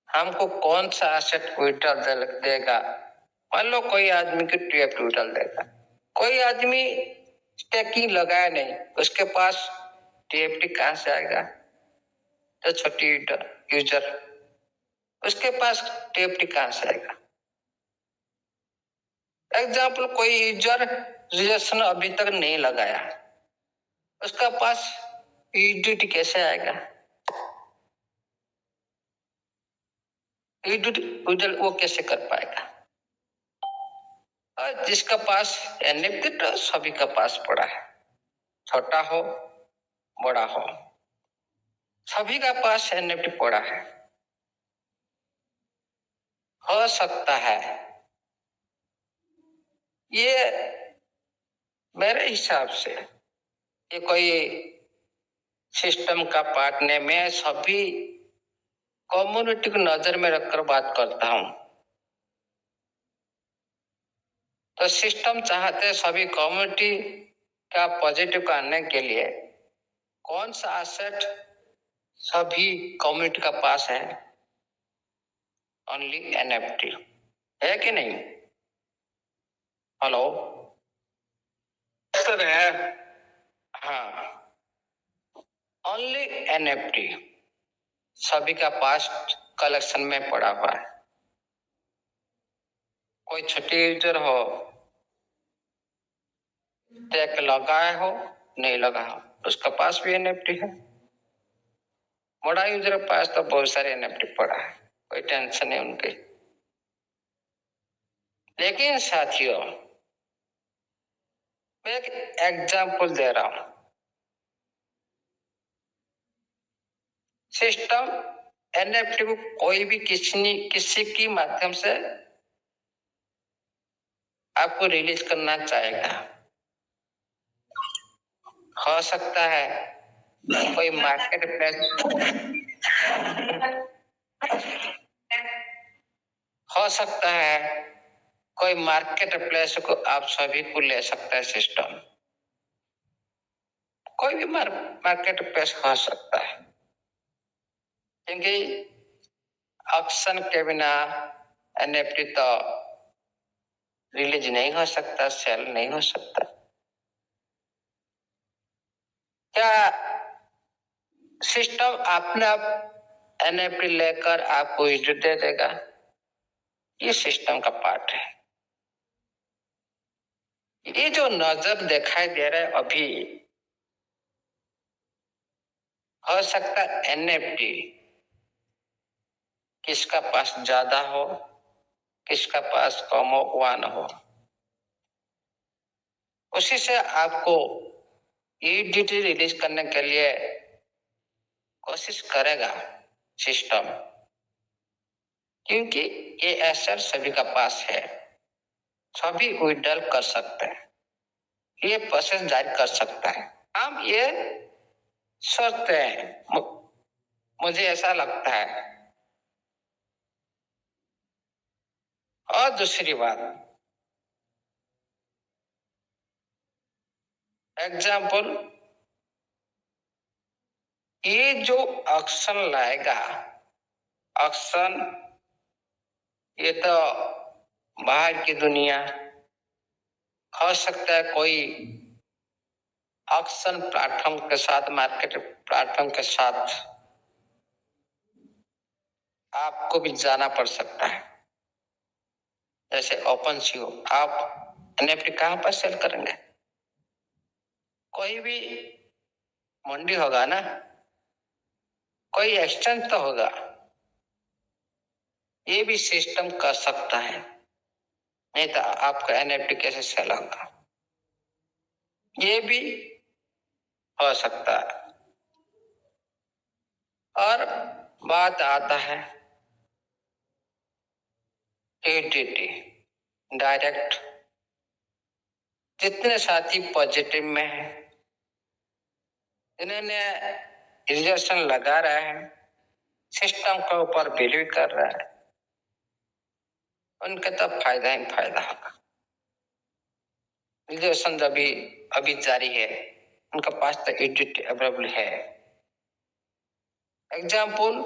हमको कौन सा एसेट विड्रॉल देगा, मान लो कोई आदमी की TFT विड्रॉल देगा, कोई आदमी स्टैकिंग लगाया नहीं, उसके पास TFT कहां से आएगा? तो छोटी यूजर, उसके पास TFT कहां से आएगा? एग्जाम्पल, कोई यूजर रजिस्ट्रेशन अभी तक नहीं लगाया, उसका पास EDT कैसे आएगा? EDT वो कैसे कर पाएगा? और जिसका पास NFT तो सभी का पास पड़ा है, छोटा हो बड़ा हो, सभी का पास NFT पड़ा है। हो सकता है ये मेरे हिसाब से ये कोई सिस्टम का पार्ट नहीं, मैं सभी कम्युनिटी को नजर में रखकर बात करता हूं। तो सिस्टम चाहते सभी कम्युनिटी का पॉजिटिव करने के लिए कौन सा एसेट सभी कम्युनिटी का पास है? ओनली NFT है कि नहीं? हेलो सर, है। हाँ, ओनली NFT सभी का पास कलेक्शन में पड़ा हुआ है। कोई छोटी यूजर हो, टैग लगाए हो नहीं लगा हो, उसका पास भी NFT है। बड़ा यूजर के पास तो बहुत सारे NFT पड़ा है, कोई टेंशन नहीं उनकी। लेकिन साथियों, मैं एक एग्जांपल दे रहा हूं। सिस्टम NFT को कोई भी किसी की माध्यम से आपको रिलीज करना चाहेगा। हो सकता है कोई मार्केट प्लेस हो सकता है कोई मार्केट प्लेस को आप सभी को ले सकता है सिस्टम, कोई भी मार्केट प्लेस हो सकता है, क्योंकि ऑक्शन के बिना एनएफटी तो रिलीज नहीं हो सकता, सेल नहीं हो सकता। क्या सिस्टम अपने आप एनएफटी लेकर आपको इश्यू दे देगा? ये सिस्टम का पार्ट है। ये जो नजर दिखाई दे रहा है अभी, हो सकता है एनएफटी किसका पास ज्यादा हो, किसका पास कम हो, वन हो, उसी से आपको ईडीटी रिलीज करने के लिए कोशिश करेगा सिस्टम, क्योंकि ये एसेट सभी का पास है, सभी विड्रॉल कर सकते हैं, ये प्रोसेस जारी कर सकता है। हम ये सोचते हैं, मुझे ऐसा लगता है। और दूसरी बात, एग्जाम्पल, ये जो ऑक्शन लाएगा, ऑक्शन ये तो बाहर की दुनिया, हो सकता है कोई ऑक्शन प्लेटफॉर्म के साथ, मार्केट प्लेटफॉर्म के साथ आपको भी जाना पड़ सकता है। जैसे ओपनसीओ, आप एनएफटी कहां पर सेल करेंगे? कोई भी मंडी होगा ना, कोई एक्सचेंज तो होगा, ये भी सिस्टम कर सकता है, नहीं तो आपका एनएफटी कैसे सेल होगा? ये भी हो सकता है। और बात आता है ईडीटी, डायरेक्ट। जितने साथी पॉजिटिव में है, जिन्होंने रिजर्वेशन लगा रहा है, सिस्टम के ऊपर बिलीव कर रहा है, उनका तो फायदा ही फायदा होगा। रिजर्वेशन अभी जारी है, उनका पास तो ईडीटी अवेलेबल है। एग्जाम्पल,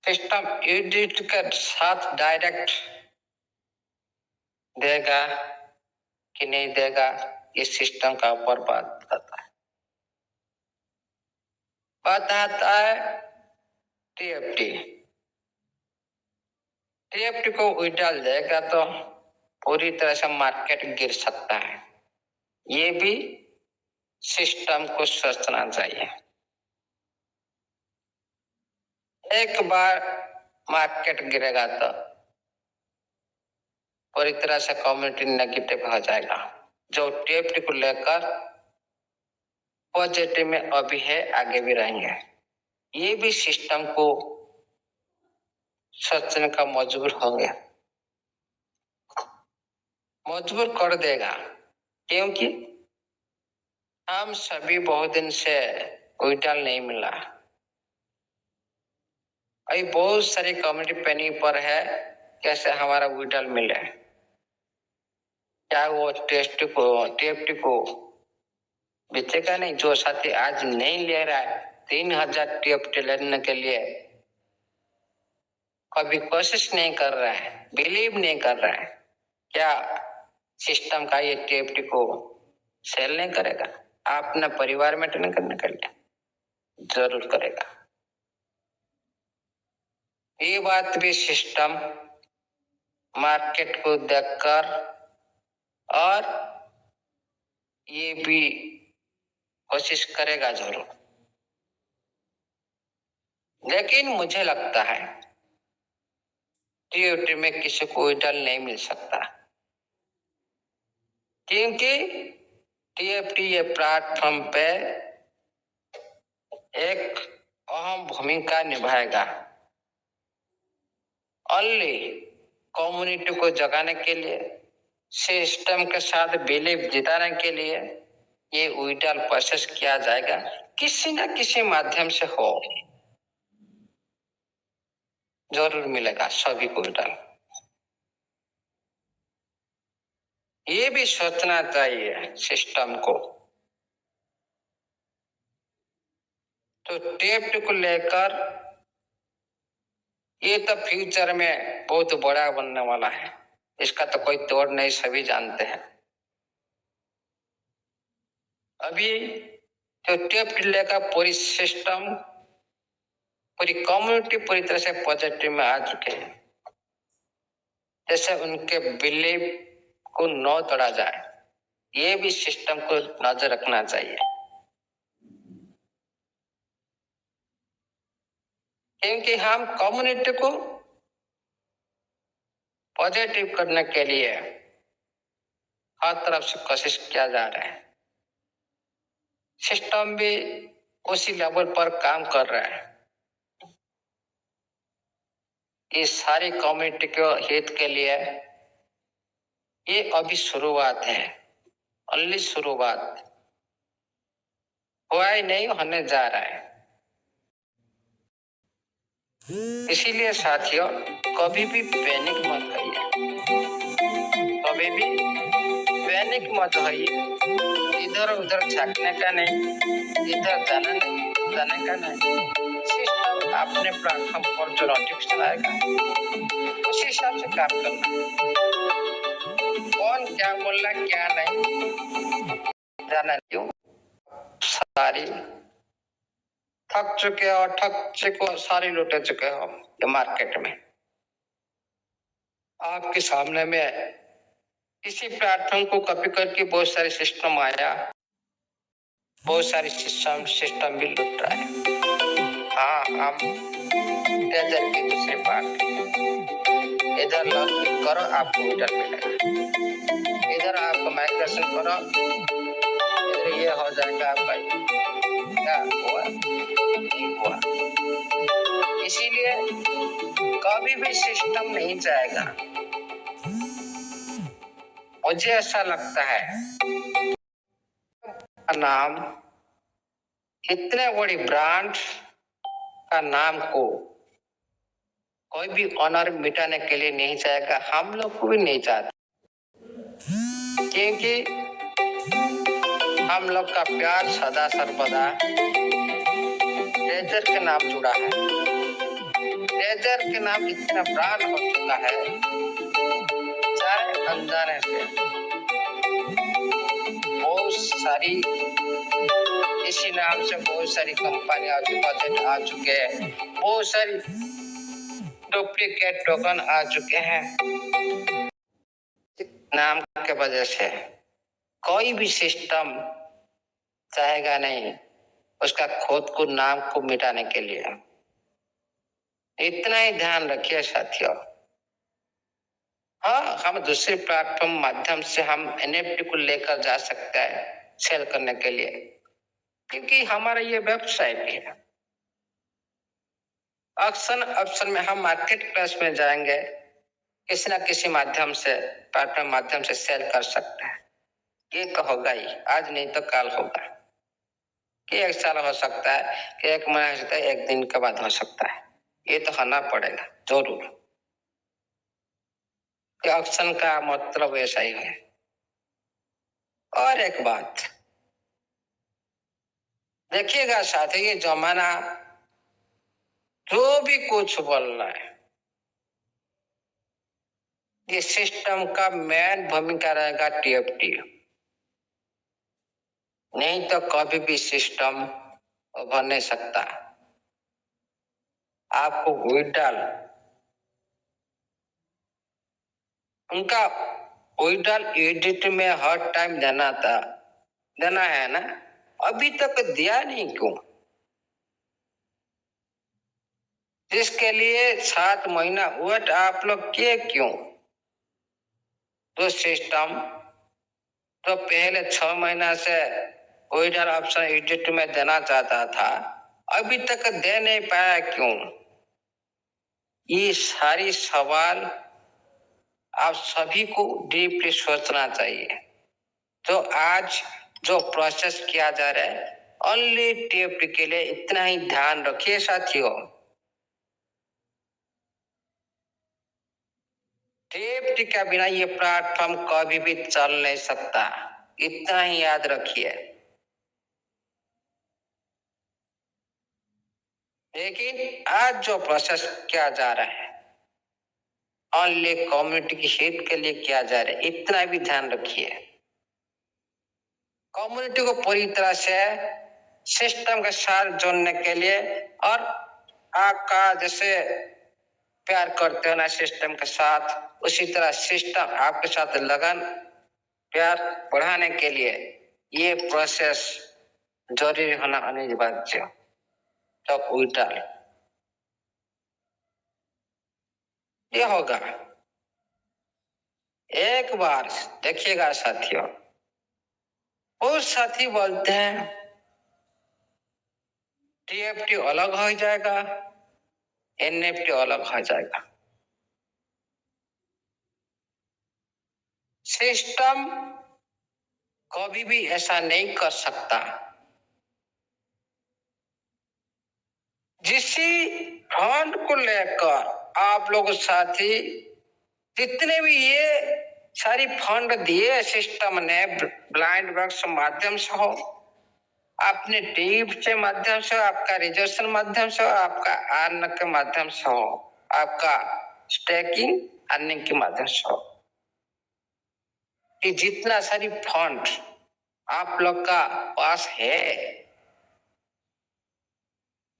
सिस्टम ईडीटी के साथ डायरेक्ट देगा कि नहीं देगा, ये सिस्टम का ऊपर बात करता है। बात आता है टीएफटी। टीएफटी को विड्रॉल देगा तो पूरी तरह से मार्केट गिर सकता है, ये भी सिस्टम को सोचना चाहिए। एक बार मार्केट गिरेगा तो पूरी तरह से कम्युनिटी नेगेटिव हो जाएगा। जो टीएफटी को लेकर पॉजिटिव में अभी है, आगे भी रहेंगे, ये भी सिस्टम को सोचने का मजबूर होंगे, मजबूर कर देगा, क्योंकि हम सभी बहुत दिन से विड्रॉल नहीं मिला। अभी बहुत सारी कम्युनिटी पेनिंग पर है, कैसे हमारा विड्रॉल मिले। क्या वो टीएफटी को बेचेगा नहीं? जो साथी आज नहीं ले रहा है 3000 टीएफटी लेने के लिए, कभी कोशिश नहीं कर रहा है, बिलीव नहीं कर रहा है, क्या सिस्टम का ये टीएफटी को सेल नहीं करेगा? आप अपने परिवार में ट्रेन करने के लिए जरूर करेगा। ये बात भी सिस्टम मार्केट को देखकर, और ये भी कोशिश करेगा जरूर। लेकिन मुझे लगता है टीएफटी में किसी को विड्रॉल नहीं मिल सकता, क्योंकि टीएफटी ये प्लेटफॉर्म पे एक अहम भूमिका निभाएगा। ओनली कम्युनिटी को जगाने के लिए, सिस्टम के साथ बिलीव जिताने के लिए ये विड्रॉल प्रोसेस किया जाएगा, किसी न किसी माध्यम से हो। जरूर मिलेगा सभी को रिटर्न। ये भी सोचना चाहिए सिस्टम को। तो टेप्ट को लेकर ये तो फ्यूचर में बहुत बड़ा बनने वाला है, इसका तो कोई तोड़ नहीं, सभी जानते हैं। अभी जो टेप्ट लेकर पूरी सिस्टम, पूरी कम्युनिटी पूरी तरह से पॉजिटिव में आ चुके हैं। जैसे उनके बिलीव को न तोड़ा जाए, ये भी सिस्टम को नजर रखना चाहिए। क्योंकि हम कम्युनिटी को पॉजिटिव करने के लिए हर तरफ से कोशिश किया जा रहा है। सिस्टम भी उसी लेवल पर काम कर रहा है। इस सारी कम्युनिटी के हित के लिए ये अभी शुरुआत है, ओनली शुरुआत, हुआ ही नहीं, होने जा रहा है। इसीलिए साथियों कभी भी पैनिक मत करिए, कभी भी पैनिक मत होइए। इधर उधर झांकने का नहीं, इधर जाने का नहीं। सिस्टम अपने प्लेटफॉर्म पर जो नोटिफिकेशन आएगा उसी हिसाब से काम करना। कौन क्या बोल रहा है क्या नहीं जाना क्यों। सारी थक चुके हो, सारी लुटे चुके हो ये मार्केट में। आपके सामने में किसी प्लेटफॉर्म को कॉपी करके बहुत सारे सिस्टम आया, बहुत सारी सिस्टम भी लुट रहा है। हाँ, हम डेजर्ट की दूसरी पार्ट, इधर लॉग इन करो आपको रिटर्न मिलेगा, इधर आपको माइग्रेशन करो, इधर ये हो जाएगा आपका। क्या हुआ? नहीं हुआ। इसीलिए कभी भी सिस्टम नहीं जाएगा। मुझे ऐसा लगता है नाम, इतने बड़ी ब्रांड का नाम को कोई भी ऑनर मिटाने के लिए नहीं चाहेगा। हम लोग को भी नहीं चाहते, क्योंकि हम लोग का प्यार सदा सर्वदा ट्रेजर के नाम जुड़ा है। ट्रेजर के नाम इतना ब्रांड हो चुका है, चाहे अनजाने से बहुत सारी इसी नाम से बहुत सारी कंपनी आ चुके हैं, बहुत सारी डुप्लीकेट टोकन आ चुके हैं। नाम के वजह से कोई भी सिस्टम चाहेगा नहीं उसका खुद को नाम को मिटाने के लिए। इतना ही ध्यान रखिए साथियों। हाँ, हम दूसरे प्लेटफॉर्म माध्यम से हम एनएफटी को लेकर जा सकते हैं सेल करने के लिए, क्योंकि हमारा ये वेबसाइट है। ऑप्शन में हम मार्केट प्लेस में जाएंगे, किसी न किसी माध्यम से, प्लेटफॉर्म माध्यम से सेल कर सकते हैं। ये तो होगा ही, आज नहीं तो कल होगा। कि 1 साल हो सकता है, कि 1 महीना हो सकता है, 1 दिन के बाद हो सकता है। ये तो होना पड़ेगा जरूर। कि ऑप्शन का मतलब ऐसा ही है। और एक बात देखिएगा साथी, ये जमाना जो भी कुछ बोलना है, ये सिस्टम का मेन भूमिका रहेगा टीएफटी। नहीं तो कभी भी सिस्टम उभर नहीं सकता। आपको विड्रॉल, उनका विड्रॉल एडिट में हर टाइम देना है ना, अभी तक दिया नहीं क्यों? जिसके लिए 7 महीना वेट आप लोग किए क्यों? जो सिस्टम तो पहले 6 महीना से विड्रॉल ऑप्शन एडिट में देना चाहता था, अभी तक दे नहीं पाया क्यों? ये सारी सवाल आप सभी को डीपली सोचना चाहिए। तो आज जो प्रोसेस किया जा रहा है ओनली टीएफटी के लिए, इतना ही ध्यान रखिए साथियों। टीएफटी के बिना ये प्लेटफॉर्म कभी भी चल नहीं सकता, इतना ही याद रखिए। लेकिन आज जो प्रोसेस किया जा रहा है ओनली कम्युनिटी की हित के लिए किया जा रहा है, इतना भी ध्यान रखिए। कम्युनिटी को पूरी तरह से सिस्टम के साथ जोड़ने के लिए, और आपका जैसे प्यार करते हो ना सिस्टम के साथ, उसी तरह सिस्टम आपके साथ लगन प्यार बढ़ाने के लिए ये प्रोसेस जरूरी होना अनिवार्य। तो उल्टा ये होगा। एक बार देखिएगा साथियों, बहुत साथी बोलते हैं टीएफटी अलग हो जाएगा, एनएफटी अलग हो जाएगा। सिस्टम कभी भी ऐसा नहीं कर सकता। जिसी फंड को लेकर आप लोग साथी जितने भी ये सारी फंड दिए सिस्टम ने, ब्लाइंड वर्क्स माध्यम से हो, अपने टीम के माध्यम से, आपका रिजर्वेशन माध्यम से, आपका अर्न के माध्यम से हो, आपका स्टेकिंग अर्निंग के माध्यम से हो, कि जितना सारी फंड आप लोग का पास है,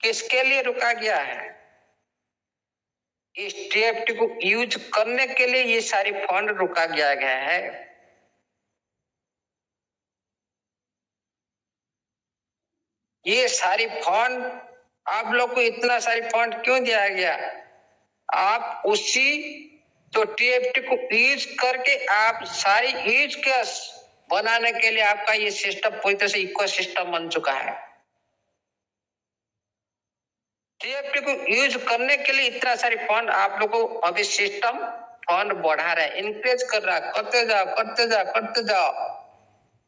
किसके लिए रुका गया है? इस टीएफटी को यूज करने के लिए ये सारी फंड रुका गया है। ये सारी फंड आप लोग को इतना सारी फंड क्यों दिया गया? आप उसी तो टीएफटी को यूज करके आप सारी यूज केस बनाने के लिए आपका ये सिस्टम पूरी तरह से इकोसिस्टम बन चुका है। टीएफटी को यूज करने के लिए इतना सारी फंड आप लोग को अभी सिस्टम फंड बढ़ा रहा है, इंक्रीज कर रहा है, करते जाओ करते जाओ करते जाओ,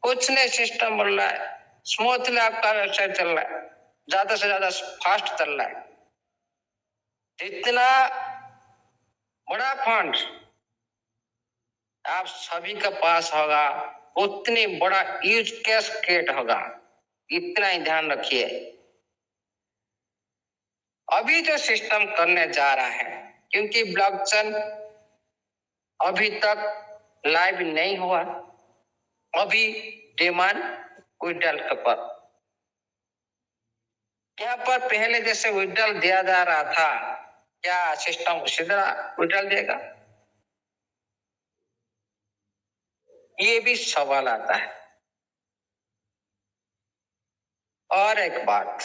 कुछ नहीं सिस्टम बढ़ रहा है, स्मूथली आपका वेबसाइट चल रहा है, ज्यादा से ज्यादा फास्ट चल रहा है। जितना बड़ा फंड आप सभी के पास होगा उतनी बड़ा यूज केस क्रिएट होगा, इतना ही ध्यान रखिए। अभी जो सिस्टम करने जा रहा है, क्योंकि ब्लॉकचेन अभी तक लाइव नहीं हुआ, अभी डिमांड विड्रॉल के पर यहाँ पर पहले जैसे विड्रॉल दिया जा रहा था, क्या सिस्टम उसी तरह विड्रॉल देगा? ये भी सवाल आता है। और एक बात,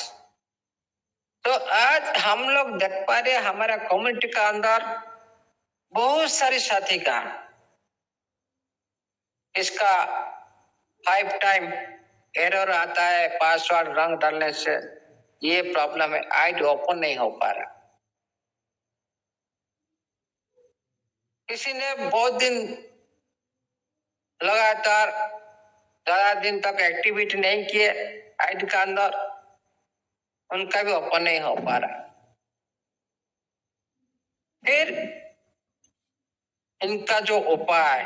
तो आज हम लोग देख पा रहे हैं हमारा कम्युनिटी का अंदर बहुत सारे साथी का इसका 5 टाइम एरर आता है, पासवर्ड रंग डालने से ये प्रॉब्लम है, आईडी ओपन नहीं हो पा रहा। किसी ने बहुत दिन लगातार ज्यादा दिन तक एक्टिविटी नहीं किए आईडी का अंदर, उनका भी ओपन नहीं हो पा रहा। फिर इनका जो उपाय,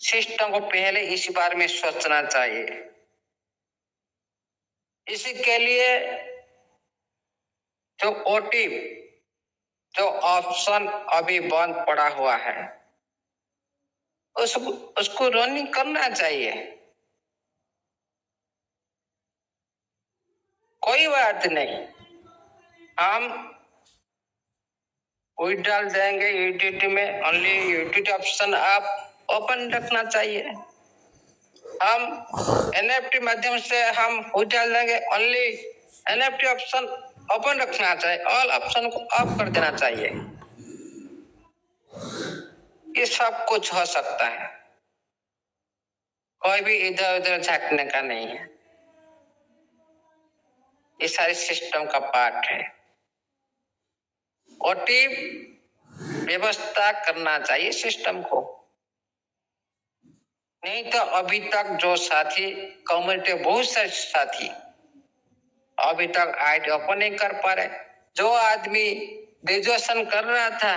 सिस्टम को पहले इस बारे में सोचना चाहिए। इसी के लिए जो ओटीपी जो ऑप्शन अभी बंद पड़ा हुआ है, उसको रनिंग करना चाहिए। कोई बात नहीं, हम विड्रॉल देंगे यूटिलिटी में, ओनली यूटिलिटी ऑप्शन आप ओपन रखना चाहिए। हम एनएफटी माध्यम से हम विड्रॉल देंगे, ओनली एनएफटी ऑप्शन ओपन रखना चाहिए, ऑल ऑप्शन को ऑफ कर देना चाहिए। ये सब कुछ हो सकता है, कोई भी इधर उधर झांकने का नहीं है। ये सारे सिस्टम का पार्ट है। ओटीपी व्यवस्था करना चाहिए सिस्टम को, नहीं तो अभी तक जो साथी कम्युनिटी, बहुत सारे साथी अभी तक आईडी ओपन नहीं कर पा रहे। जो आदमी ग्रेजुएशन कर रहा था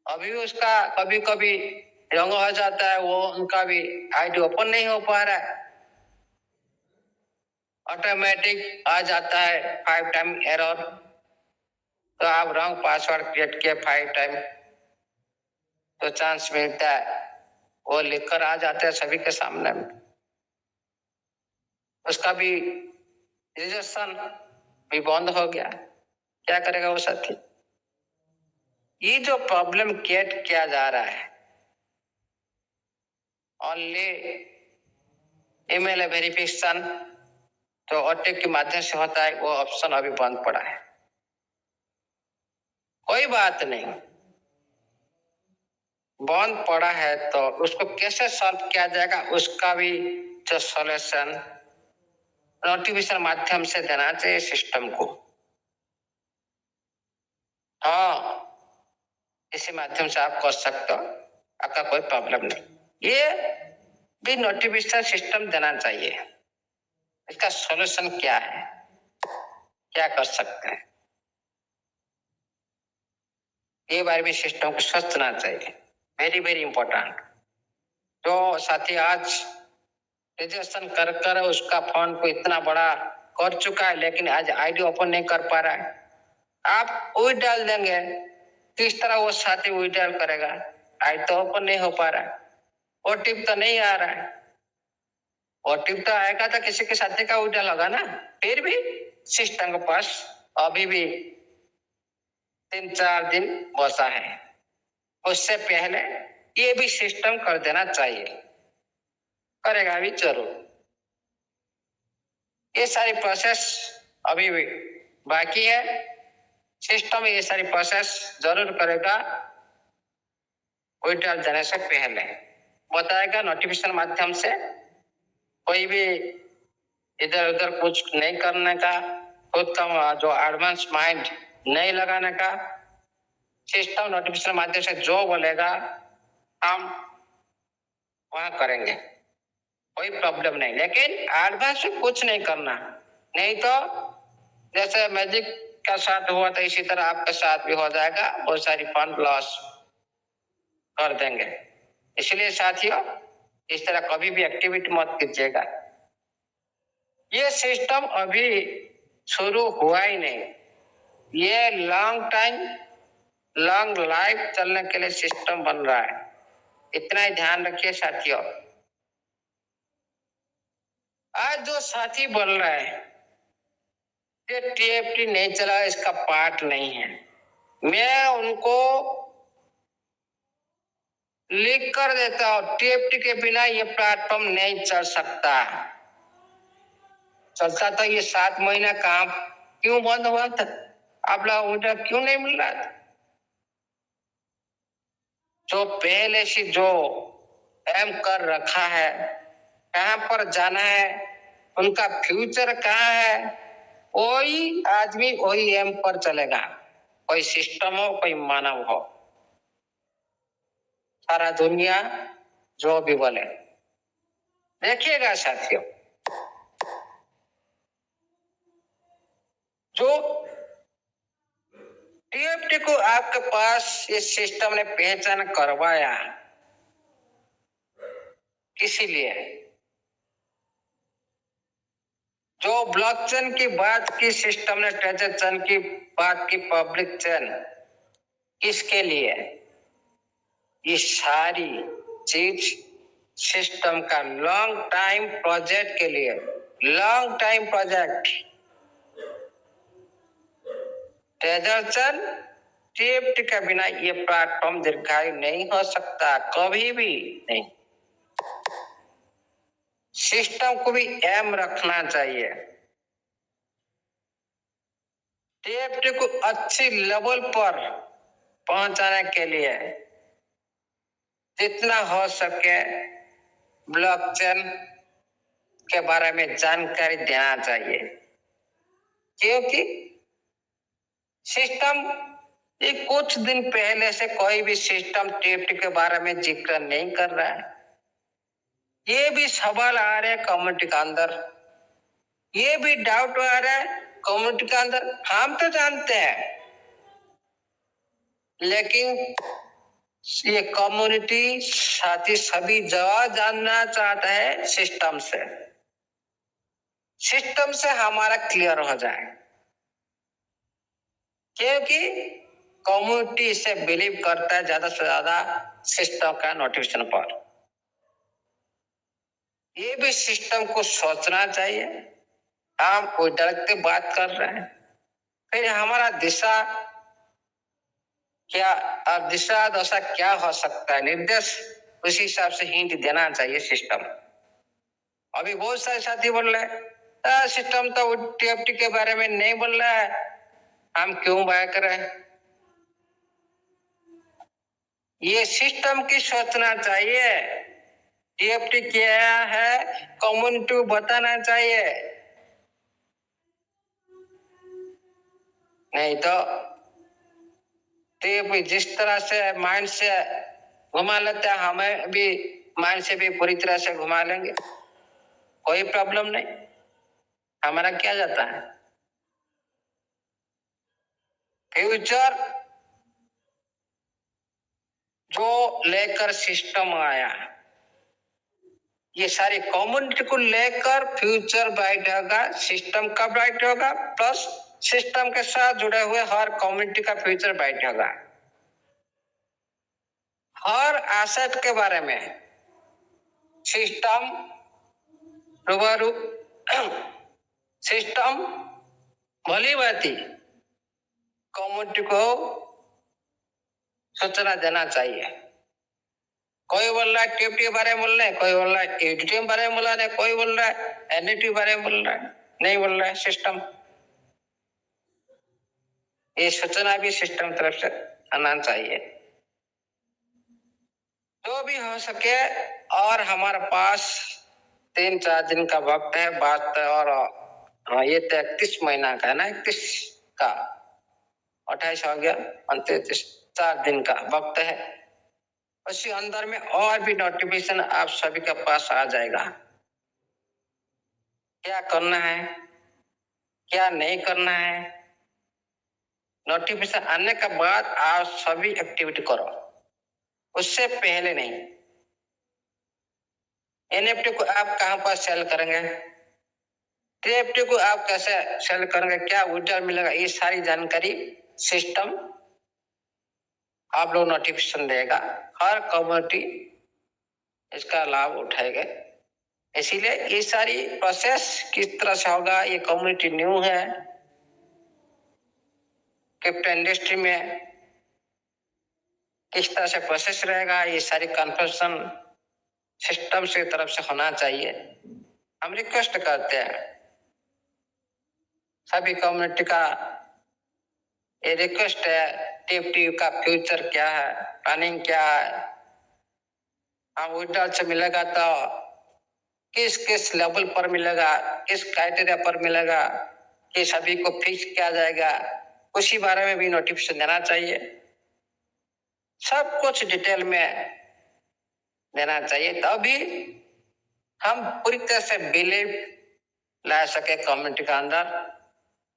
अभी उसका कभी कभी रंग हो जाता है, वो उनका भी आईडी ओपन नहीं हो पा रहा है, ऑटोमेटिक आ जाता है 5 टाइम एरर। तो आप रॉन्ग पासवर्ड क्रिएट किए 5 टाइम तो चांस मिलता है वो लिखकर आ जाते हैं सभी के सामने में, उसका भी रजिस्ट्रेशन भी बंद हो गया। क्या करेगा वो साथी? ये जो प्रॉब्लम क्रिएट किया जा रहा है ओनली ईमेल वेरिफिकेशन तो ओटीपी के माध्यम से होता है, वो ऑप्शन अभी बंद पड़ा है। कोई बात नहीं, बंद पड़ा है तो उसको कैसे सॉल्व किया जाएगा, उसका भी जो सॉल्यूशन नोटिफिकेशन माध्यम से देना चाहिए सिस्टम को। हाँ, इसी माध्यम से आप कर सकते हो, आपका कोई प्रॉब्लम नहीं। ये भी नोटिफिकेशन सिस्टम देना चाहिए। इसका सॉल्यूशन क्या है, क्या कर सकते हैं, ये बारे में सिस्टम को सोचना चाहिए। Very very important. जो साथी आज रजिस्ट्रेशन कर कर उसका फोन को इतना बड़ा कर चुका है लेकिन आज आईडी ओपन नहीं कर पा रहा है, आप वही डाल देंगे, किस तरह वो साथी वही डाल करेगा? आईडी तो ओपन नहीं हो पा रहा है, ओटीपी तो नहीं आ रहा है। ओटीपी तो आएगा तो किसी के साथी का वही डाल होगा ना। फिर भी सिस्टम के पास अभी भी 3-4 दिन बचा है, उससे पहले ये भी सिस्टम कर देना चाहिए। करेगा भी जरूर। ये सारी प्रोसेस अभी भी बाकी है, सिस्टम ये सारी प्रोसेस जरूर करेगा। विड्रॉल देने से पहले बताएगा नोटिफिकेशन माध्यम से, कोई भी इधर उधर कुछ नहीं करने का, खुद का जो एडवांस माइंड नहीं लगाने का। सिस्टम नोटिफिकेशन माध्यम से जो बोलेगा हम वहां करेंगे, कोई प्रॉब्लम नहीं। लेकिन एडवांस में कुछ नहीं करना, नहीं तो जैसे मैजिक का साथ हुआ था इसी तरह आपके साथ भी हो जाएगा, बहुत सारी फंड लॉस कर देंगे। इसलिए साथियों इस तरह कभी भी एक्टिविटी मत कीजिएगा। ये सिस्टम अभी शुरू हुआ ही नहीं, ये लॉन्ग टाइम लॉन्ग लाइफ चलने के लिए सिस्टम बन रहा है, इतना ही ध्यान रखिए साथियों। आज जो साथी बोल रहा है ये टीएफटी नहीं चला, इसका पार्ट नहीं है, मैं उनको लिख कर देता हूं टीएफटी के बिना ये प्लेटफॉर्म नहीं चल सकता। चलता था ये 7 महीना काम क्यों बंद हुआ था? आप लोग मुझे क्यों नहीं मिल रहा था? जो पहले से जो एम कर रखा है, कहां पर जाना है, उनका फ्यूचर कहाँ है, कोई आदमी वही एम पर चलेगा, कोई सिस्टम हो कोई मानव हो, सारा दुनिया जो भी बोले। देखिएगा साथियों, जो टीएफटी को आपके पास इस सिस्टम ने पहचान करवाया इसीलिए, जो ब्लॉकचेन की बात की सिस्टम ने, ट्रांजैक्शन की बात की, पब्लिक चेन, किसके लिए? ये सारी चीज सिस्टम का लॉन्ग टाइम प्रोजेक्ट के लिए, long time project. Transaction TFT के बिना ये प्लेटफॉर्म दीर्घायु नहीं हो सकता, कभी भी नहीं। सिस्टम को भी एम रखना चाहिए, टीएफटी को अच्छी लेवल पर पहुंचाने के लिए जितना हो सके ब्लॉकचेन के बारे में जानकारी देना चाहिए, क्योंकि सिस्टम ये कुछ दिन पहले से कोई भी सिस्टम टीएफटी के बारे में जिक्र नहीं कर रहा है। ये भी सवाल आ रहे हैं कम्युनिटी के अंदर, ये भी डाउट आ रहा है कम्युनिटी के अंदर। हम तो जानते हैं, लेकिन ये कम्युनिटी साथी सभी जवाब जानना चाहता है सिस्टम से। सिस्टम से हमारा क्लियर हो जाए, क्योंकि कम्युनिटी इसे बिलीव करता है ज्यादा से ज्यादा सिस्टम का नोटिफिकेशन पर। ये भी सिस्टम को सोचना चाहिए। हम कोई डायरेक्ट बात कर रहे हैं, फिर हमारा दिशा क्या और दिशा दशा क्या हो सकता है, निर्देश उसी हिसाब से हिंट देना चाहिए सिस्टम। अभी बहुत सारे साथी बोल रहे हैं सिस्टम तो टीएफटी के बारे में नहीं बोल रहा है, हम क्यों बात करें। ये सिस्टम की सोचना चाहिए, टीएफटी क्या है कम्युनिटी को बताना चाहिए, नहीं तो टीएफटी जिस तरह से माइंड से घुमा लेते हैं, हमें भी माइंड से भी पूरी तरह से घुमा लेंगे, कोई प्रॉब्लम नहीं, हमारा क्या जाता है। फ्यूचर जो लेकर सिस्टम आया, ये सारी कम्युनिटी को लेकर फ्यूचर ब्राइट होगा। सिस्टम का ब्राइट होगा, प्लस सिस्टम के साथ जुड़े हुए हर कम्युनिटी का फ्यूचर ब्राइट होगा। हर एसेट के बारे में सिस्टम रूबरू सिस्टम भली भांति कम्युनिटी को सूचना देना चाहिए। कोई बोल रहा है टीएफटी के बारे में बोल रहे हैं, कोई बोल रहा है एडीटी के बारे में बोल रहा है, कोई बोल रहा है एनईटी के बारे में बोल रहा है, नहीं बोल रहा है सिस्टम। ये सूचना भी सिस्टम तरफ से आना चाहिए जो भी हो सके। और हमारे पास 3-4 दिन का वक्त है बात, और ये तो 31 महीना का है ना, 31 का 28 हो गया, 29 4 दिन का वक्त है। उसी अंदर में और भी नोटिफिकेशन आप सभी के पास आ जाएगा। क्या करना है क्या नहीं करना है, नोटिफिकेशन आने के बाद आप सभी एक्टिविटी करो, उससे पहले नहीं। एनएफटी को आप कहां पर सेल करेंगे, टीएफटी को आप कैसे सेल करेंगे, क्या विड्रॉल मिलेगा, ये सारी जानकारी सिस्टम आप लोग नोटिफिकेशन देगा। हर कम्युनिटी इसका लाभ उठाएगा। इसीलिए ये सारी प्रोसेस किस तरह से होगा, ये कम्युनिटी न्यू है क्रिप्टो इंडस्ट्री में, किस तरह से प्रोसेस रहेगा, ये सारी कन्फर्मेशन सिस्टम से तरफ से होना चाहिए। हम रिक्वेस्ट करते हैं सभी कम्युनिटी का, ये रिक्वेस्ट है, टीएफटी का फ्यूचर क्या है, प्लानिंग क्या है, हम विड्रॉल से मिलेगा तो किस किस लेवल पर मिलेगा, किस क्राइटेरिया पर मिलेगा, कि सभी को फिक्स किया जाएगा, उसी बारे में भी नोटिफिकेशन देना चाहिए। सब कुछ डिटेल में देना चाहिए, तभी हम पूरी तरह से बिलीव ला सके कम्युनिटी का अंदर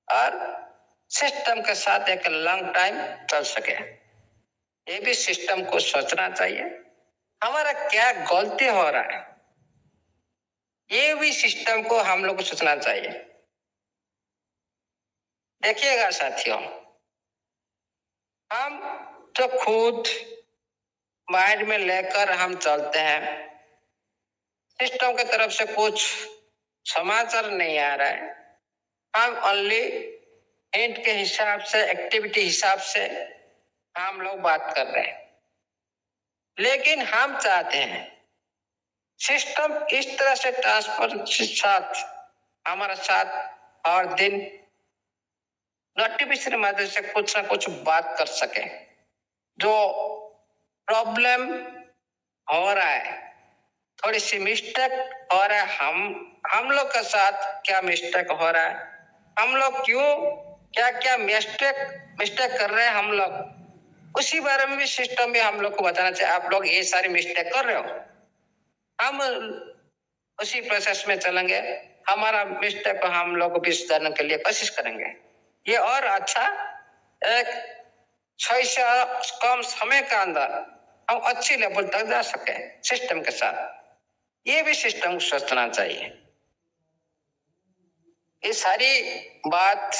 और सिस्टम के साथ एक लॉन्ग टाइम चल सके। ये भी सिस्टम को सोचना चाहिए, हमारा क्या गलती हो रहा है, ये भी सिस्टम को हम लोग को सोचना चाहिए। देखिएगा साथियों, हम तो खुद माइंड में लेकर हम चलते हैं, सिस्टम की तरफ से कुछ समाचार नहीं आ रहा है, हम ओनली हिंट के हिसाब से, एक्टिविटी हिसाब से हम लोग बात कर रहे हैं। लेकिन हम चाहते हैं सिस्टम इस तरह से ट्रांसपेरेंसी साथ हमारा साथ और दिन नोटिफिकेशन के माध्यम से कुछ ना कुछ बात कर सके। जो प्रॉब्लम हो रहा है, थोड़ी सी मिस्टेक हो रहा है, हम लोग के साथ क्या मिस्टेक हो रहा है, हम लोग क्यों क्या क्या मिस्टेक कर रहे हैं, हम लोग उसी बारे में भी सिस्टम में हम लोग को बताना चाहिए। आप लोग ये सारी मिस्टेक कर रहे हो, हम उसी प्रोसेस में चलेंगे, हमारा मिस्टेक को हम लोग को भी सुधारने के लिए कोशिश करेंगे। ये और अच्छा एक 6 से कम समय के अंदर हम अच्छी लेवल तक जा सके सिस्टम के साथ। ये भी सिस्टम को सोचना चाहिए। ये सारी बात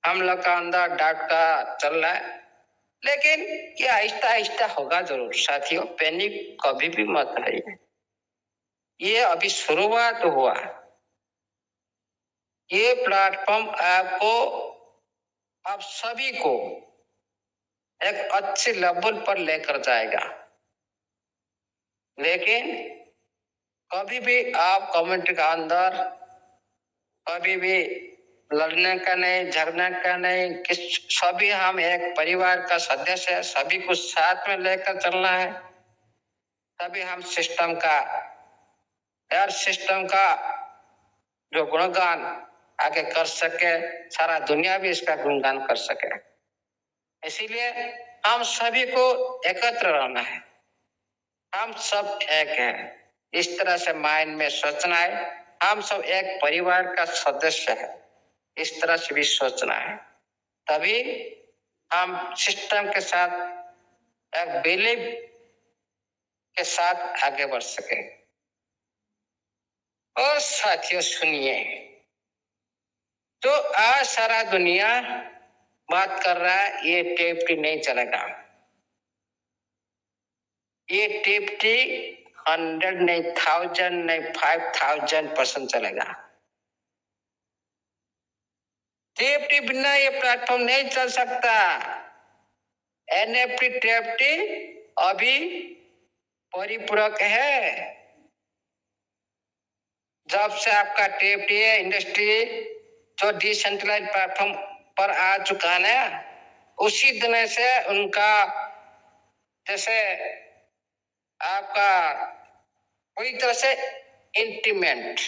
हम लोग का अंदर डाउट का चल रहा है, लेकिन ये आहिस्ता आहिस्ता होगा जरूर साथियों। पैनिक कभी भी मत रहिए, ये अभी शुरुआत हुआ। ये प्लेटफॉर्म आपको, आप सभी को एक अच्छे लेवल पर लेकर जाएगा। लेकिन कभी भी आप कम्युनिटी का अंदर कभी भी लड़ने का नहीं, झगड़ने का नहीं, सभी हम एक परिवार का सदस्य है, सभी को साथ में लेकर चलना है। तभी हम सिस्टम का जो गुणगान आगे कर सके, सारा दुनिया भी इसका गुणगान कर सके। इसीलिए हम सभी को एकत्र रहना है। हम सब एक हैं, इस तरह से माइंड में सोचना है। हम सब एक परिवार का सदस्य है, इस तरह से भी सोचना है। तभी हम सिस्टम के साथ एक बिलीव के साथ आगे बढ़ सके। और साथियों सुनिए, तो आज सारा दुनिया बात कर रहा है ये टीएफटी नहीं चलेगा। ये टीएफटी 100 नहीं, 1000 नहीं, 5000% चलेगा। टीएफटी बिना ये प्लेटफॉर्म नहीं चल सकता। एनएफटी टीएफटी अभी परिपूरक है। जब से आपका टीएफटी इंडस्ट्री जो डिसेंट्रलाइज प्लेटफॉर्म पर आ चुका है ना, उसी दिन से उनका जैसे आपका पूरी तरह से इंटीमेंट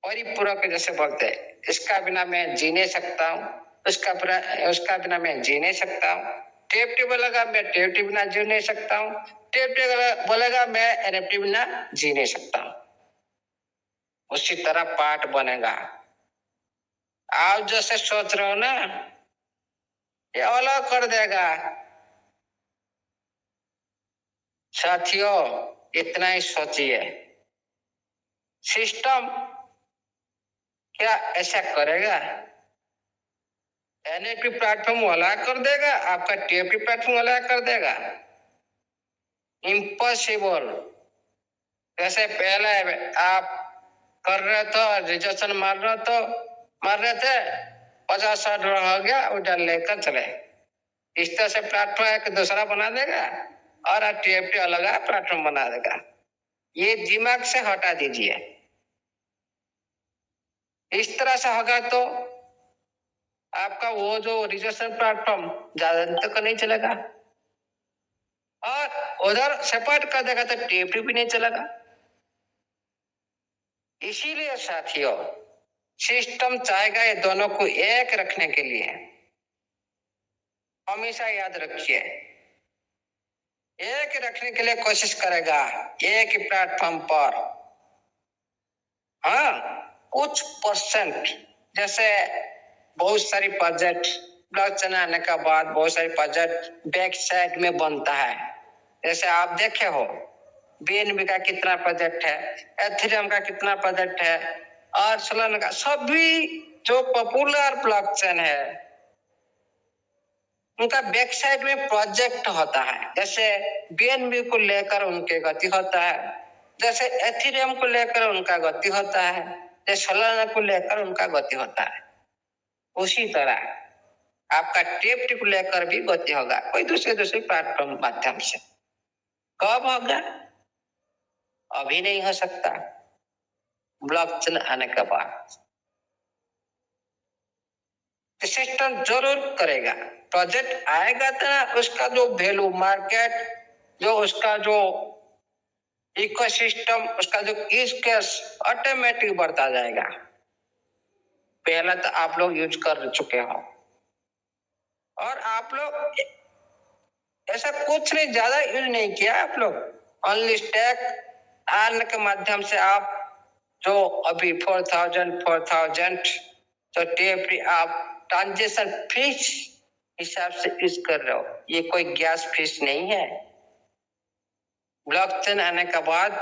परिपूरक जैसे बोलते हैं, इसका बिना मैं जी नहीं सकता हूँ, उसका बिना मैं जी नहीं सकता हूँ। टीएफटी बोलेगा मैं टीएफटी बिना जी नहीं सकता हूँ, टीएफटी बोलेगा मैं एनएफटी बिना जी नहीं सकता हूँ। उसी तरह पार्ट बनेगा। आप जैसे सोच रहे हो ना, ये अलग कर देगा। साथियों इतना ही सोचिए, सिस्टम क्या ऐसा करेगा? एनएफटी प्लेटफॉर्म अलग कर देगा, आपका टीएफटी प्लेटफॉर्म अलग कर देगा? इम्पॉसिबल। जैसे पहले आप कर रहे तो रिजर्वेशन मार रहे थे, 50-60 हो गया, उधर लेकर चले। इस तरह से प्लेटफॉर्म एक दूसरा बना देगा और टीएफटी अलग प्लेटफॉर्म बना देगा। ये दिमाग से हटा दीजिए। इस तरह से होगा तो आपका वो जो रिजर्वेशन प्लेटफॉर्म ज्यादा दिन तक नहीं चलेगा, और उधर सेपरेट कर देगा तो टीएफटी भी नहीं चलेगा। इसीलिए साथियों सिस्टम चाहेगा ये दोनों को एक रखने के लिए। हमेशा याद रखिए, एक रखने के लिए कोशिश करेगा एक ही प्लेटफॉर्म पर। हाँ, कुछ परसेंट जैसे बहुत सारी प्रोजेक्ट ब्लॉकचेन आने के बाद बहुत सारी प्रोजेक्ट बैक साइड में बनता है। जैसे आप देखे हो बीएनबी का कितना प्रोजेक्ट है, एथेरियम का कितना प्रोजेक्ट है, और सोलाना का, सभी जो पॉपुलर ब्लॉकचेन है उनका बैक साइड में प्रोजेक्ट होता है। जैसे बीएनबी को लेकर उनके गति होता है, जैसे एथेरियम को लेकर उनका गति होता है, जैसे सोलाना को लेकर उनका गति होता है। उसी तरह आपका टीएफटी को लेकर भी गति होगा कोई दूसरे प्लेटफॉर्म माध्यम से। कब होगा? अभी नहीं हो सकता, ब्लॉकचेन आने के बाद। सिस्टम जरूर करेगा, प्रोजेक्ट आएगा तो उसका जो वैल्यू मार्केट, जो उसका जो इकोसिस्टम, उसका जो यूज केस ऑटोमेटिक बढ़ता जाएगा। पहले तो आप लोग यूज कर चुके हो, और आप लोग ऐसा कुछ नहीं, ज्यादा यूज नहीं किया आप लोग। ओनली स्टैक आने के माध्यम से आप जो अभी 4000 तो टीएफटी आप ट्रांजेक्शन फीस हिसाब से यूज कर रहे हो, ये कोई गैस फीस नहीं है। ब्लॉकचेन आने के बाद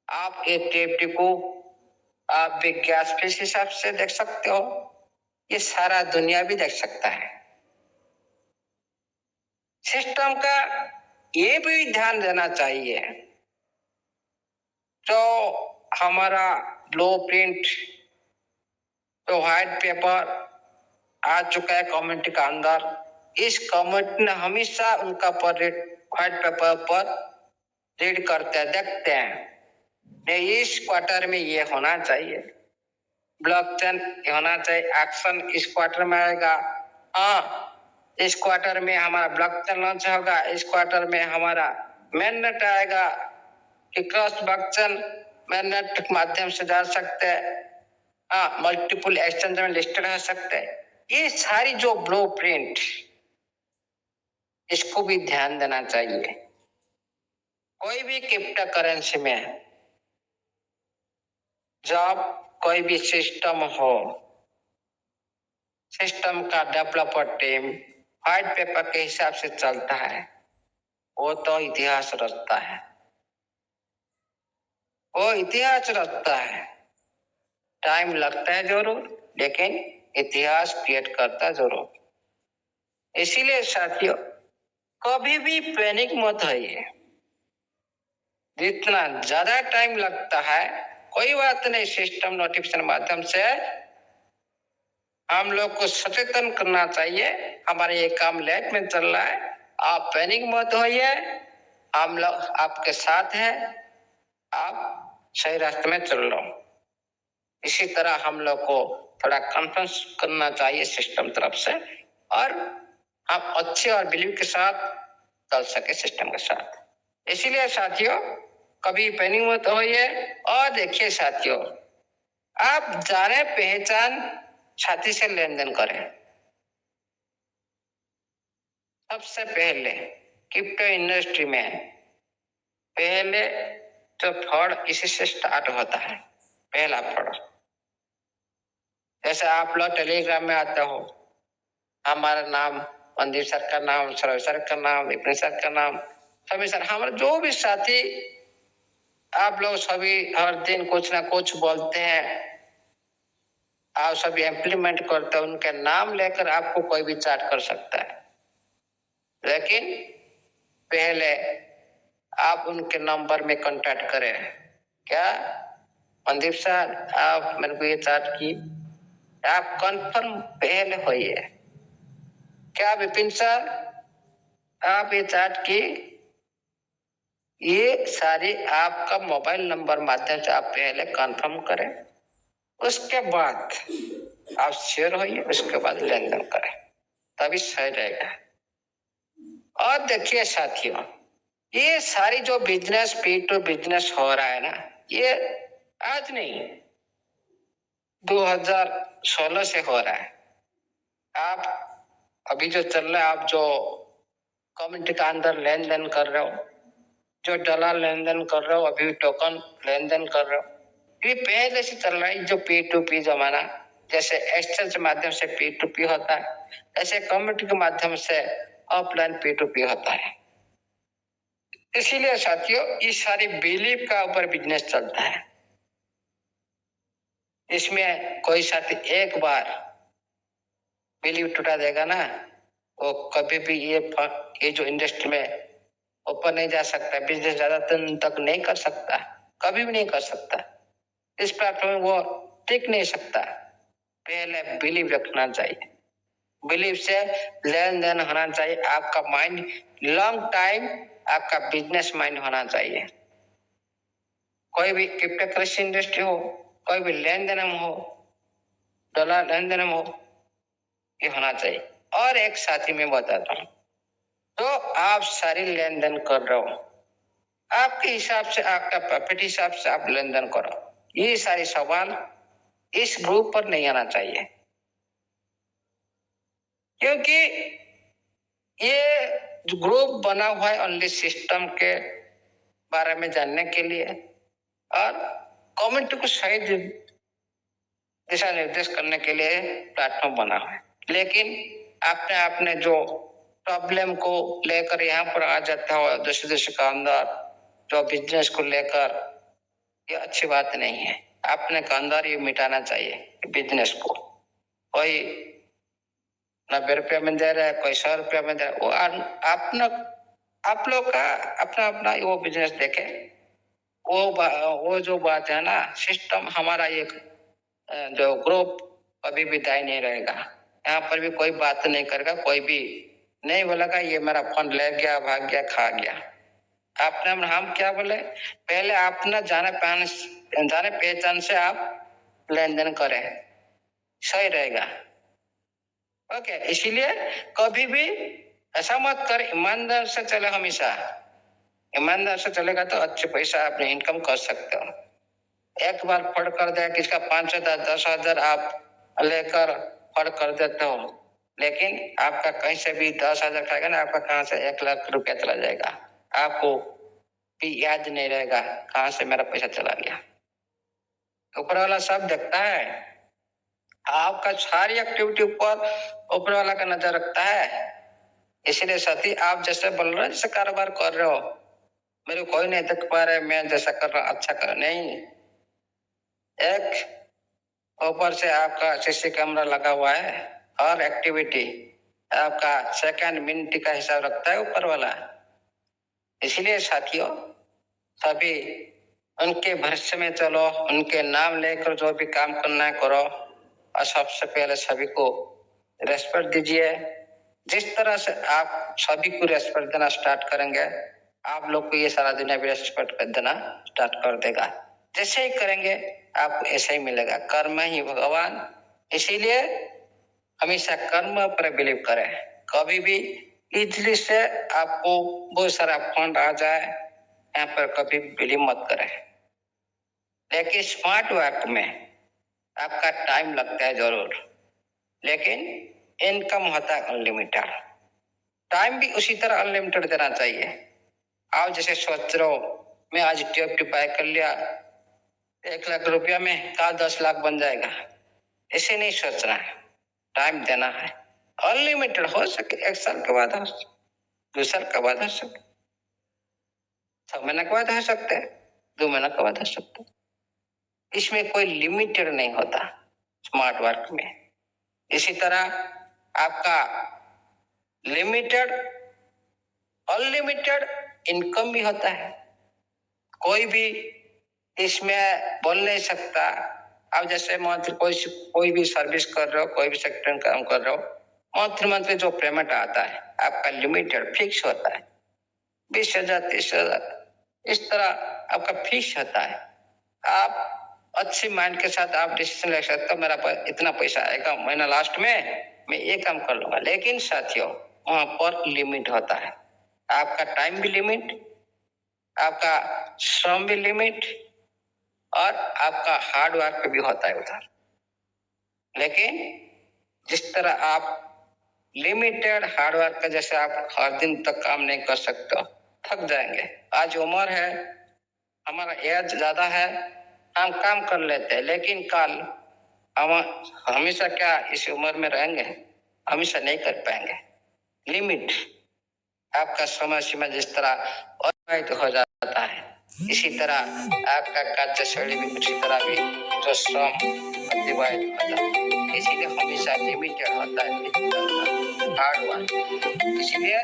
आप एक्टिविटी को आप भी गैस फीस हिसाब से देख सकते हो, ये सारा दुनिया भी देख सकता है। सिस्टम का ये भी ध्यान देना चाहिए, जो हमारा ब्लूप्रिंट, जो व्हाइट पेपर आ चुका है कम्युनिटी का अंदर, इस कम्युनिटी ने हमेशा उनका पर व्हाइट पेपर पर रीड करते हैं, देखते हैं इस क्वार्टर में ये होना चाहिए, ब्लॉकचेन होना चाहिए, एक्शन इस क्वार्टर में आएगा, हाँ इस क्वार्टर में हमारा ब्लॉकचेन लॉन्च होगा, इस क्वार्टर में हमारा मेननेट आएगा कि क्रॉस ब्लॉकचेन मेननेट के माध्यम से जा सकते हैं, हाँ मल्टीपल एक्सचेंज में लिस्टेड हो सकते हैं। ये सारी जो ब्लूप्रिंट, इसको भी ध्यान देना चाहिए। कोई भी क्रिप्टो करेंसी में जब कोई भी सिस्टम हो, सिस्टम का डेवलपर टीम व्हाइट पेपर के हिसाब से चलता है, वो तो इतिहास रचता है, वो इतिहास रचता है। टाइम लगता है जरूर, लेकिन इतिहास क्रिएट करता जरूर। इसीलिए साथियों कभी भी पैनिक मत होइए। जितना ज्यादा टाइम लगता है कोई बात नहीं, सिस्टम नोटिफिकेशन माध्यम से हम लोग को सचेतन करना चाहिए, हमारा ये काम लेट में चल रहा है, आप पैनिक मत होइए, हम लोग आपके साथ हैं, आप सही रास्ते में चल रहे हो। इसी तरह हम लोग को थोड़ा कॉन्फ्रेंस करना चाहिए सिस्टम तरफ से, और हम अच्छे और बिलीव के साथ चल सके सिस्टम के साथ। इसीलिए साथियों कभी पैनिक मत होइए। और देखिए साथियों, आप जाने पहचान साथी से लेन देन करें। सबसे पहले क्रिप्टो इंडस्ट्री में पहले तो फ्रॉड इसी से स्टार्ट होता है। पहला फ्रॉड, जैसे आप लोग टेलीग्राम में आते हो, हमारा नाम, मंदिर सर का नाम, सरोज सर का नाम, विपिन सर का नाम, सभी सर, हमारे जो भी साथी आप लोग सभी हर दिन कुछ ना कुछ बोलते हैं, आप सभी इम्प्लीमेंट करते हो, उनके नाम लेकर आपको कोई भी चैट कर सकता है। लेकिन पहले आप उनके नंबर में कांटेक्ट करें, क्या मनदीप सर आप मेरे को ये चैट की, आप कंफर्म पहले होइए। क्या विपिन सर आप ये चैट की, ये सारी आपका मोबाइल नंबर माध्यम से आप पहले कंफर्म करें, उसके बाद आप शेयर होइए, उसके बाद लेन देन करें, तभी सही रहेगा। और देखिए साथियों, ये सारी जो बिजनेस पी टू बिजनेस हो रहा है ना, ये आज नहीं 2016 से हो रहा है। आप अभी जो चल रहा है, आप जो कम्युनिटी का अंदर लेन देन कर रहे हो, जो डॉलर लेन देन कर रहे हो, अभी टोकन लेन देन कर रहे हो, ये पहले से चल रहा है। जो पी टू पी जमाना, जैसे एक्सचेंज के माध्यम से पी टू पी होता है, ऐसे कम्युनिटी के माध्यम से ऑफलाइन पी टू पी होता है। इसीलिए साथियों इस सारी बिलीफ का ऊपर बिजनेस चलता है। इसमें कोई साथी एक बार बिलीव टूटा देगा ना, वो कभी भी ये जो इंडस्ट्री में ऊपर नहीं जा सकता, बिजनेस ज्यादा दिन तक नहीं कर सकता, कभी भी नहीं कर सकता, इस प्लेटफॉर्म में वो टिक नहीं सकता। पहले बिलीव रखना चाहिए, बिलीव से लेन देन होना चाहिए, आपका माइंड लॉन्ग टाइम आपका बिजनेस माइंड होना चाहिए। कोई भी क्रिप्टो करेंसी इंडस्ट्री हो, कोई भी लेन देन हो, डॉलर लेन देन हो, ये होना चाहिए। और एक साथी में बताता हूँ, तो आप सारी लेन देन कर रहे हो, आपके हिसाब से, आपका प्रॉफिट हिसाब से आप लेन देन करो। ये सारे सवाल इस ग्रुप पर नहीं आना चाहिए, क्योंकि ये ग्रुप बना हुआ है ओनली सिस्टम के बारे में जानने के लिए और कम्युनिटी को सही दिशा निर्देश करने के लिए प्लेटफॉर्म बना हुआ है। लेकिन आपने अपने जो प्रॉब्लम को लेकर यहाँ पर आ जाता हो देश का अंदर जो बिजनेस को लेकर, ये अच्छी बात नहीं है। अपने के अंदर ये मिटाना चाहिए बिजनेस को। कोई 90 रुपया में दे रहा है, कोई 100 रुपया में दे रहा है, वो अपना आप लोग का अपना अपना वो बिजनेस देखे। वो जो बात है ना, सिस्टम हमारा एक जो ग्रुप अभी भी दायी नहीं रहेगा। यहाँ पर भी कोई बात नहीं करेगा, कोई भी नहीं बोलेगा ये मेरा फोन ले गया, भाग गया, खा गया। आपने हम क्या बोले, पहले अपना जाने पहचान से आप लेन देन करें, सही रहेगा। ओके, इसीलिए कभी भी ऐसा मत कर, ईमानदार से चले। हमेशा ईमानदार से चलेगा तो अच्छे पैसा अपने इनकम कर सकते हो। एक बार फड़ कर दे किसका 5,000 10,000 आप लेकर फड़ कर देते हो, लेकिन आपका कहीं से भी 10,000 खाएगा ना, आपका कहाँ से 1 लाख रुपया चला जाएगा, आपको भी याद नहीं रहेगा कहाँ से मेरा पैसा चला गया। ऊपर वाला सब देखता है, आपका सारी एक्टिविटी पर ऊपर वाला का नजर रखता है। इसलिए साथी, आप जैसे बोल रहे हो, जैसे कारोबार कर रहे हो, मेरे कोई नहीं देख पा रहे, मैं जैसा कर रहा अच्छा कर नहीं। एक ऊपर से आपका सीसी कैमरा लगा हुआ है, हर एक्टिविटी आपका सेकंड मिनट का हिसाब रखता है ऊपर वाला। इसलिए साथियों, सभी उनके भरोसे में चलो, उनके नाम लेकर जो भी काम करना है करो, और सबसे पहले सभी को रेस्पेक्ट दीजिए। जिस तरह से आप सभी को रेस्पेक्ट देना स्टार्ट करेंगे, आप लोग को ये सारा दुनिया भी रेस्पेक्ट देना स्टार्ट कर देगा। जैसे ही करेंगे आपको ऐसा ही मिलेगा। कर्म ही भगवान, इसीलिए हमेशा कर्म पर बिलीव करें। कभी भी इजली से आपको बहुत सारा फंड आ जाए, यहाँ पर कभी बिलीव मत करें। लेकिन स्मार्ट वर्क में आपका टाइम लगता है जरूर, लेकिन इनकम होता है अनलिमिटेड। टाइम भी उसी तरह अनलिमिटेड देना चाहिए। आप जैसे सोच रहे हो मैं आज TFT बाय कर लिया 1 लाख रुपया में का 10 लाख बन जाएगा, ऐसे नहीं सोचना है। टाइम देना है, अनलिमिटेड हो सके 1 साल के बाद हो सके, 2 साल के बाद हो सके, 6 महीने के बाद हो सकते हैं, 2 महीने के बाद हो सकते हैं। इसमें कोई लिमिटेड नहीं होता स्मार्ट वर्क में। इसी तरह आपका लिमिटेड अनलिमिटेड इनकम भी होता है। कोई भी इसमें बोल नहीं सकता। आप जैसे कोई भी सर्विस कर रहे हो, कोई भी सेक्टर में काम कर रहे हो, मंथली जो पेमेंट आता है आपका लिमिटेड फिक्स होता है, 20,000 30,000 इस तरह आपका फिक्स होता है। आप अच्छी माइंड के साथ आप डिसीजन ले सकते हो, मेरा इतना पैसा आएगा महीना लास्ट में मैं ये काम कर लूंगा। लेकिन साथियों, वहां पर लिमिट होता है। आपका टाइम भी लिमिट, आपका श्रम भी लिमिट, और आपका हार्ड वर्क भी होता है उधर। लेकिन जिस तरह आप लिमिटेड हार्ड वर्क का, जैसे आप हर दिन तक काम नहीं कर सकते, थक जाएंगे। आज उम्र है, हमारा एज ज्यादा है, हम काम कर लेते हैं, लेकिन कल हम हमेशा क्या इस उम्र में रहेंगे, हमेशा नहीं कर पाएंगे। लिमिट आपका समय सीमा जिस तरह अतिबाहित हो जाता है, इसी तरह आपका कार्यशैली भी उसी तरह भी जो श्रम अतिबाहित हो जाता है। इसीलिए हमेशा लिमिटेड होता है हार्ड वर्क। इसीलिए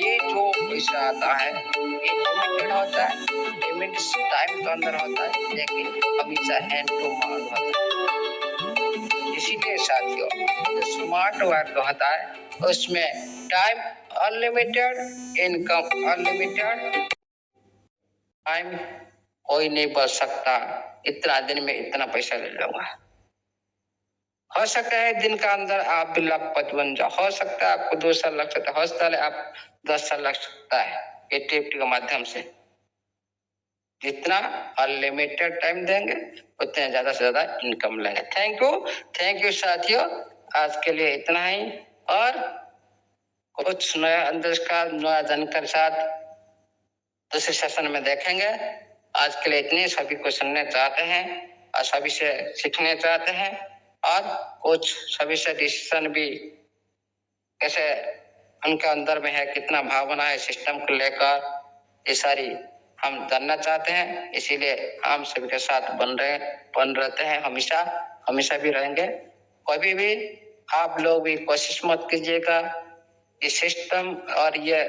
ये जो पैसा आता है ये लिमिटेड होता है, लिमिट टाइम के अंदर होता है, लेकिन हमेशा हैंड टू माउथ होता है। इसीलिए साथियों, जो स्मार्ट वर्क होता है उसमें time unlimited, income unlimited. Time कोई नहीं बच सकता, इतना दिन में इतना पैसा ले लूंगा। हो सकता है दिन का अंदर आप भी लाखपति बन जाओ, हो सकता है आपको 2 साल लग सकता है, हो सकता है आप 10 साल लग सकता है TFT के माध्यम से। जितना अनलिमिटेड टाइम देंगे उतने ज्यादा से ज्यादा इनकम लेंगे। थैंक यू साथियों, आज के लिए इतना ही, और कुछ नया अंदाज का नया जानकारी साथ दूसरे सेशन में देखेंगे। आज के लिए इतने, सभी को सुनने चाहते हैं और सभी से सीखने चाहते हैं, और कुछ सभी से डिसीजन भी कैसे उनके अंदर में है, कितना भावना है सिस्टम को लेकर, ये सारी हम जानना चाहते हैं। इसीलिए हम सभी के साथ बन रहते हैं, हमेशा भी रहेंगे। कभी भी आप लोग भी कोशिश मत कीजिएगा ये सिस्टम और ये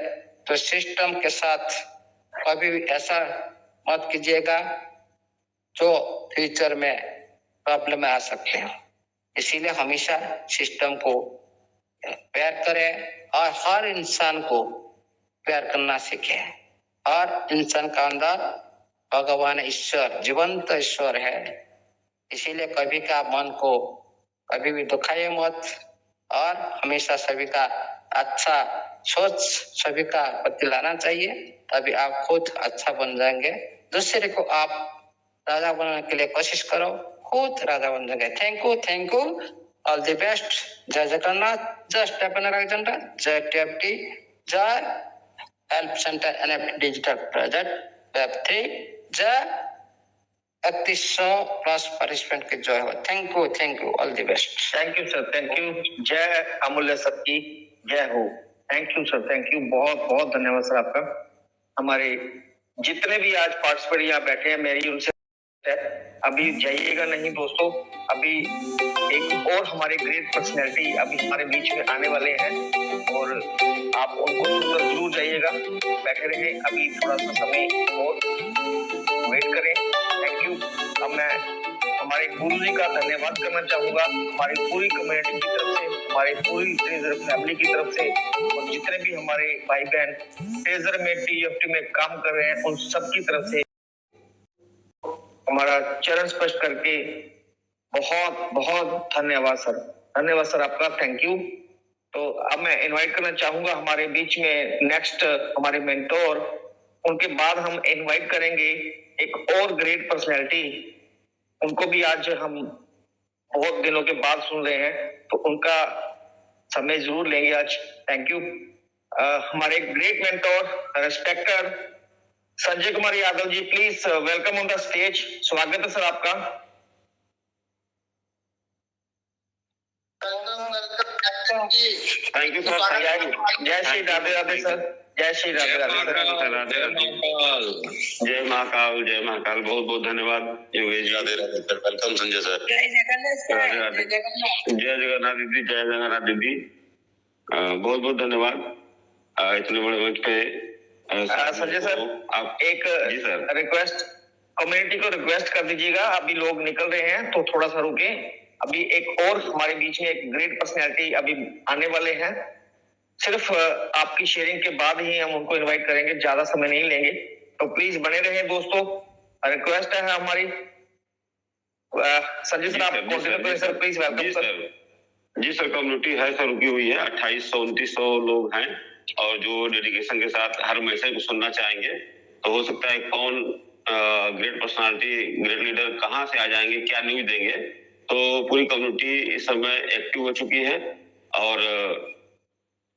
तो सिस्टम के साथ कभी भी ऐसा मत कीजिएगा जो फ्यूचर में प्रॉब्लम आ सकते हैं। इसीलिए हमेशा सिस्टम को प्यार करें और हर इंसान को प्यार करना सीखें। और इंसान का अंदर भगवान ईश्वर, जीवंत ईश्वर है। इसीलिए कभी का मन को कभी भी दुखाइए मत और हमेशा सभी का अच्छा सोच सभी का प्रति लाना चाहिए, तभी आप खुद अच्छा बन जाएंगे। दूसरे को आप राजा बनने के लिए कोशिश करो, खुद राजा बन जाएंगे। Thank you, all the best. जय जगन्नाथ, जय स्टेप एजेंडा, जय टीएफटी, जय help centre NFT digital project Web3, जय 3100 प्लस पार्टिसिपेंट के जय हो। Thank you, all the best. Thank you sir, thank you. जय अमूल्य सर की जय हो। Thank you sir, thank you, बहुत बहुत धन्यवाद सर आपका। हमारे जितने भी आज पार्टिसिपेंट यहाँ बैठे हैं, मेरी उनसे अभी जाइएगा नहीं दोस्तों, अभी एक और हमारे ग्रेट पर्सनैलिटी अभी हमारे बीच में आने वाले हैं और आप उनको सुनकर जरूर जाइएगा। बैठे रहे, अभी थोड़ा सा समय और वेट करें। Thank you. अब मैं हमारे गुरु जी का धन्यवाद करना चाहूंगा, हमारी पूरी कम्युनिटी की तरफ से, हमारी पूरी ट्रेजर फैमिली की तरफ से और जितने भी हमारे भाई बहन ट्रेजर में टीएफटी में काम कर रहे हैं उन सब की तरफ से हमारा चरण स्पर्श करके बहुत बहुत धन्यवाद सर। धन्यवाद सर आपका, थैंक यू। तो अब मैं इनवाइट करना चाहूंगा हमारे बीच में नेक्स्ट हमारे मेंटोर, उनके बाद हम इनवाइट करेंगे एक और ग्रेट पर्सनैलिटी, उनको भी आज हम बहुत दिनों के बाद सुन रहे हैं तो उनका समय जरूर लेंगे आज। Thank you. हमारे great mentor respected Sanjay Kumar Yadav ji, please welcome on the stage. स्वागत है सर आपका। Thank you sir. जय श्री राधे राधे सर, जय श्री राधे राधे सर। जय महाकाल, जय महाकाल। बहुत बहुत धन्यवाद Yogesh ji. Radhe Radhe sir, welcome Sanjay sir. जय जगन्नाथ दीदी, जय जगन्नाथ दीदी। बहुत बहुत धन्यवाद इतने बड़े मंच पे। संजय सर, आप एक रिक्वेस्ट, कम्युनिटी को रिक्वेस्ट कर दीजिएगा, अभी लोग निकल रहे हैं तो थोड़ा सा रुके। अभी एक और हमारे बीच में एक ग्रेट पर्सनैलिटी अभी आने वाले हैं, सिर्फ आपकी शेयरिंग के बाद ही हम उनको इनवाइट करेंगे, ज्यादा समय नहीं लेंगे, तो प्लीज बने रहें दोस्तों, रिक्वेस्ट है हमारी। संजय सर आप सर प्लीज वेलकम सर। जी सर, कम्युनिटी है सर, रुकी हुई है, 2800-2900 लोग हैं और जो डेडिकेशन के साथ हर मैसेज को सुनना चाहेंगे। तो हो सकता है कौन ग्रेट पर्सनालिटी, ग्रेट लीडर कहाँ से आ जाएंगे, क्या न्यूज देंगे। तो पूरी कम्युनिटी इस समय एक्टिव हो चुकी है। और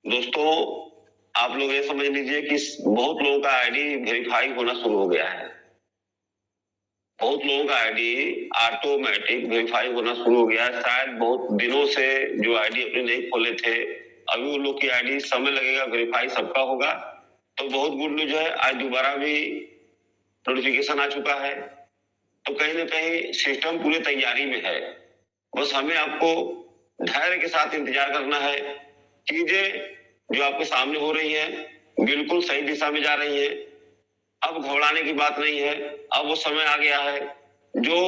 दोस्तों आप लोग ये समझ लीजिए कि बहुत लोगों का आईडी वेरीफाई होना शुरू हो गया है। बहुत लोगों का आईडी ऑटोमेटिक वेरीफाई होना शुरू हो गया है। शायद बहुत दिनों से जो आईडी अपने नहीं खोले थे, अभी उन लोग की आईडी समय लगेगा, वेरीफाई सबका होगा। तो बहुत गुड न्यूज है, आज दोबारा भी नोटिफिकेशन आ चुका है। तो कहीं ना कहीं सिस्टम पूरी तैयारी में है, बस हमें आपको धैर्य के साथ इंतजार करना है। चीजें जो आपके सामने हो रही है बिल्कुल सही दिशा में जा रही है। अब घबराने की बात नहीं है, अब वो समय आ गया है जो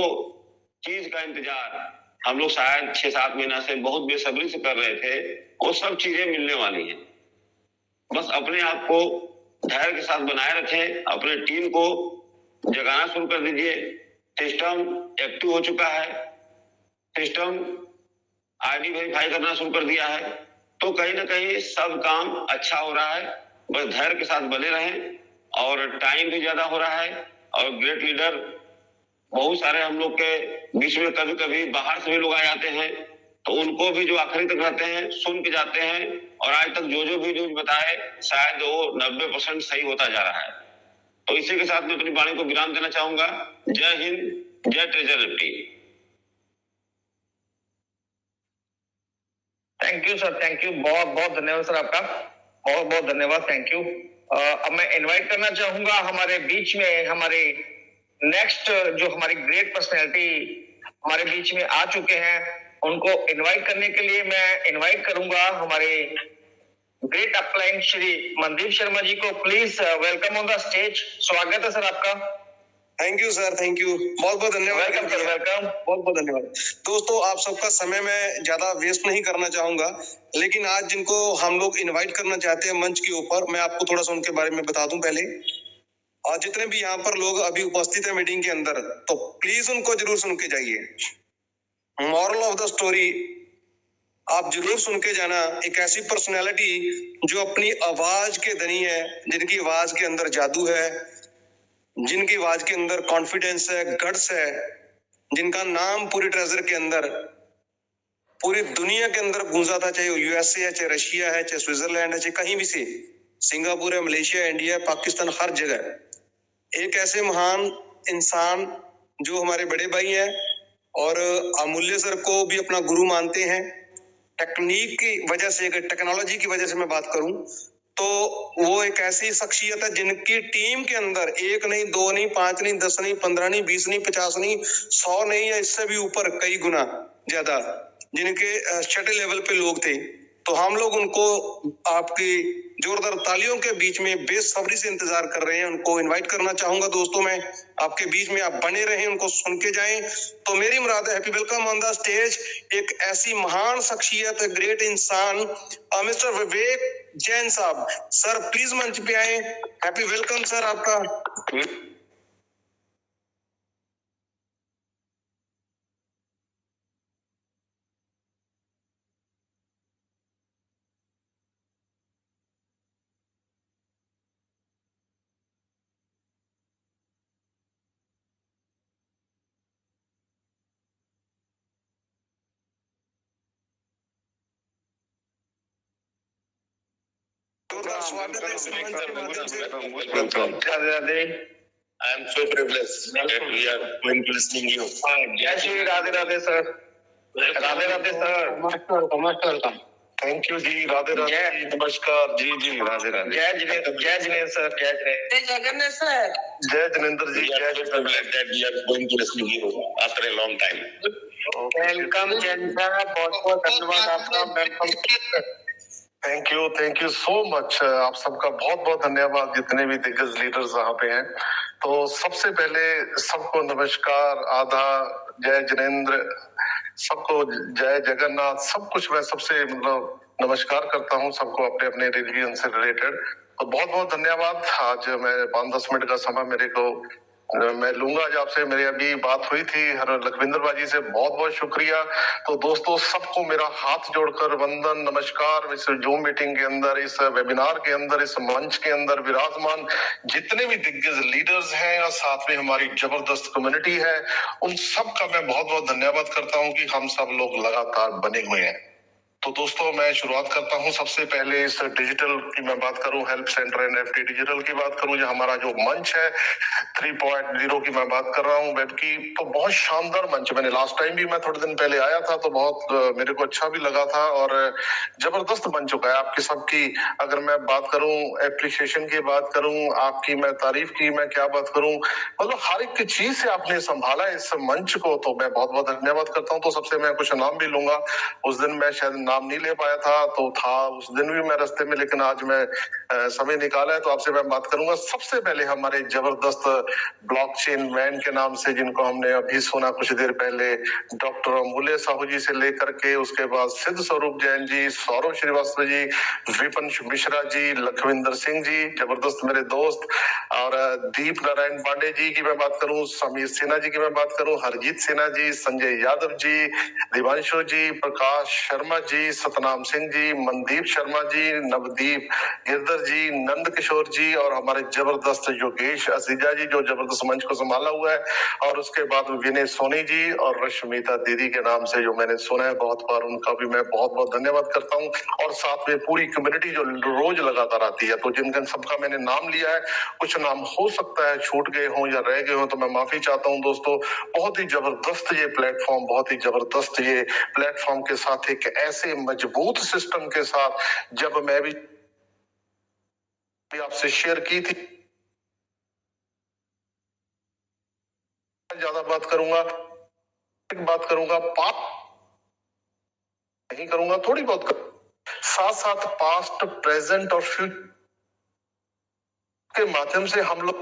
चीज का इंतजार हम लोग शायद 6-7 महीना से बहुत बेसब्री से कर रहे थे, वो सब चीजें मिलने वाली हैं। बस अपने आप को धैर्य के साथ बनाए रखें, अपने टीम को जगाना शुरू कर दीजिए। सिस्टम एक्टिव हो चुका है, सिस्टम आईडी वेरीफाई करना शुरू कर दिया है, तो कहीं ना कहीं सब काम अच्छा हो रहा है। बस धैर्य के साथ बने रहें और टाइम भी ज्यादा हो रहा है। और ग्रेट लीडर बहुत सारे हम लोग के बीच में कभी कभी बाहर से भी लोग आ जाते हैं, तो उनको भी जो आखिरी तक रहते हैं सुन के जाते हैं और आज तक जो भी न्यूज बताए शायद वो 90% सही होता जा रहा है। तो इसी के साथ मैं अपनी वाणी को विराम देना चाहूंगा। जय हिंद, जय treasure FT. Thank you sir, thank you, बहुत बहुत धन्यवाद सर आपका, बहुत बहुत धन्यवाद, थैंक यू। अब मैं इनवाइट करना चाहूंगा हमारे बीच में हमारे नेक्स्ट जो हमारी ग्रेट पर्सनैलिटी हमारे बीच में आ चुके हैं, उनको इनवाइट करने के लिए मैं इनवाइट करूंगा हमारे ग्रेट अपलाइन श्री मनदीप शर्मा जी को। Please welcome on the stage. स्वागत है सर आपका। Thank you sir, thank you, बहुत बहुत धन्यवाद। वेलकम सर, वेलकम, बहुत बहुत धन्यवाद। दोस्तों, आप सबका समय मैं ज्यादा वेस्ट नहीं करना चाहूंगा, लेकिन आज जिनको हम लोग इनवाइट करना चाहते हैं मंच के ऊपर, मैं आपको थोड़ा सा उनके बारे में बता दूं पहले। और जितने भी यहाँ पर लोग अभी उपस्थित है मीटिंग के अंदर, तो प्लीज उनको जरूर सुन के जाइए। मॉरल ऑफ द स्टोरी आप जरूर सुन के जाना। एक ऐसी पर्सनैलिटी जो अपनी आवाज के धनी है, जिनकी आवाज के अंदर जादू है, जिनकी आवाज के अंदर कॉन्फिडेंस है, गट्स है, जिनका नाम पूरी ट्रेजर के अंदर पूरी दुनिया के अंदर गूंजा था, चाहे यूएसए है, चाहे रशिया है, चाहे स्विट्जरलैंड है, चाहे कहीं भी से, सिंगापुर है, मलेशिया, इंडिया, पाकिस्तान, हर जगह एक ऐसे महान इंसान जो हमारे बड़े भाई हैं और अमूल्य सर को भी अपना गुरु मानते हैं। टेक्निक की वजह से, अगर टेक्नोलॉजी की वजह से मैं बात करूं, तो वो एक ऐसी शख्सियत है जिनकी टीम के अंदर 1 नहीं, 2 नहीं, 5 नहीं, 10 नहीं, 15 नहीं, 20 नहीं, 50 नहीं, 100 नहीं, या इससे भी ऊपर कई गुना ज्यादा जिनके छठे लेवल पे लोग थे। तो हम लोग उनको आपकी जोरदार तालियों के बीच में बेसब्री से इंतजार कर रहे हैं। उनको इनवाइट करना चाहूंगा दोस्तों, मैं आपके बीच में, आप बने रहें, उनको सुन के जाएं। तो मेरी मुराद है, happy welcome on the stage एक ऐसी महान शख्सियत, ग्रेट इंसान, मिस्टर विवेक जैन साहब। सर प्लीज मंच पे आए। हैप्पी वेलकम सर आपका। स्वागत है इस मंच के माध्यम से। Radhe Radhe. I am so privileged that we are going to listening you. जय श्री राधे राधे सर, राधे राधे सर, नमस्कार। थैंक यू जी, राधे राधे, नमस्कार जी, जी राधे राधे। जय जिनेंद्र, जय जिनेंद्र सर, जय जिनेंद्र, जय जगन्नाथ सर, जय जिनेंद्र जी, We are so privileged that we are going to listening you after a long time. Welcome Jinendra, बहुत बहुत धन्यवाद आपका, welcome. Thank you so much. आप सबका बहुत बहुत धन्यवाद, जितने भी दिग्गज लीडर्स यहाँ पे हैं। तो सबसे पहले सबको नमस्कार, आधा जय जिनेंद्र, सबको जय जगन्नाथ, सब कुछ मैं सबसे मतलब नमस्कार करता हूँ सबको अपने अपने रिलीजन से रिलेटेड। तो बहुत बहुत धन्यवाद। आज मैं 5-10 मिनट का समय मेरे को मैं लूंगा आज आपसे। मेरी अभी बात हुई थी लखविंदर बाजी से, बहुत बहुत शुक्रिया। तो दोस्तों सबको मेरा हाथ जोड़कर वंदन, नमस्कार। इस जूम मीटिंग के अंदर, इस वेबिनार के अंदर, इस मंच के अंदर विराजमान जितने भी दिग्गज लीडर्स हैं और साथ में हमारी जबरदस्त कम्युनिटी है, उन सब का मैं बहुत बहुत धन्यवाद करता हूँ कि हम सब लोग लगातार बने हुए हैं। तो दोस्तों मैं शुरुआत करता हूं। सबसे पहले इस डिजिटल की मैं बात करूं, हेल्प सेंटर एनएफटी डिजिटल की बात करूं, जो हमारा जो मंच है 3.0 की मैं बात कर रहा हूं, वेब की। तो बहुत शानदार मंच, मैंने लास्ट टाइम भी मैं थोड़े दिन पहले आया था तो बहुत मेरे को अच्छा भी लगा था और जबरदस्त बन चुका है। आपकी सबकी अगर मैं बात करूं, एप्रिसिएशन की बात करूं, आपकी मैं तारीफ की मैं क्या बात करूं, मतलब हर एक चीज से आपने संभाला इस मंच को, तो मैं बहुत बहुत धन्यवाद करता हूं। तो सबसे मैं कुछ नाम भी लूंगा। उस दिन मैं शायद नाम नहीं ले पाया था, तो था उस दिन भी मैं रास्ते में, लेकिन आज मैं समय निकाला है तो आपसे मैं बात करूंगा। सबसे पहले हमारे जबरदस्त ब्लॉकचेन मैन के नाम से, जिनको हमने अभी सुना कुछ देर पहले, डॉक्टर अमूल्य साहू जी से लेकर के उसके बाद सिद्ध स्वरूप जैन जी, सौरभ श्रीवास्तव जी, विपिन मिश्रा जी, लखविंदर सिंह जी, जबरदस्त मेरे दोस्त, और दीप नारायण पांडे जी की मैं बात करूं, समीर सिन्हा जी की मैं बात करूं, हरजीत सिन्हा जी, संजय यादव जी, दिवांशु जी, प्रकाश शर्मा जी, सतनाम सिंह जी, मनदीप शर्मा जी, नवदीप गिरधर जी, नंद किशोर जी, और हमारे जबरदस्त योगेश असीजा जी जो जबरदस्त मंच को संभाला हुआ है, और उसके बाद विनय सोनी जी और रश्मिता दीदी के नाम से जो मैंने सुना है बहुत बार, उनका भी मैं बहुत बहुत धन्यवाद करता हूँ। और साथ में पूरी कम्युनिटी जो रोज लगातार आती है, तो जिनका सबका मैंने नाम लिया है, कुछ नाम हो सकता है छूट गए हों या रह गए हों, तो मैं माफी चाहता हूँ दोस्तों। बहुत ही जबरदस्त ये प्लेटफॉर्म, बहुत ही जबरदस्त ये प्लेटफॉर्म के साथ एक ऐसे ऐसे मजबूत सिस्टम के साथ, जब मैं भी आपसे शेयर की थी, ज्यादा बात करूंगा, नहीं करूंगा, थोड़ी बहुत साथ साथ पास्ट, प्रेजेंट और फ्यूचर के माध्यम से हम लोग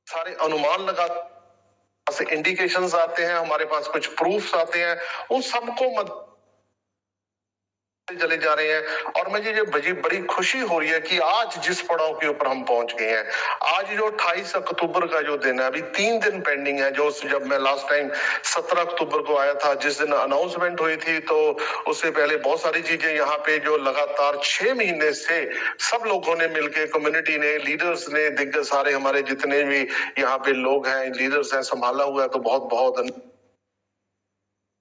सारे अनुमान लगा से इंडिकेशंस आते हैं, हमारे पास कुछ प्रूफ्स आते हैं, उन सबको चले जा रहे हैं। और मुझे ये बड़ी खुशी हो रही है कि आज जिस पड़ाव के ऊपर हम पहुंच गए हैं, आज जो 28 अक्टूबर का जो दिन है, अभी 3 दिन पेंडिंग है। जो जब मैं लास्ट टाइम 17 अक्टूबर को आया था, जिस दिन अनाउंसमेंट हुई थी, तो उससे पहले बहुत सारी चीजें यहाँ पे जो लगातार 6 महीने से सब लोगों ने मिलकर, कम्युनिटी ने, लीडर्स ने, दिग्गज सारे हमारे जितने भी यहाँ पे लोग हैं, लीडर्स हैं, संभाला हुआ है। तो बहुत बहुत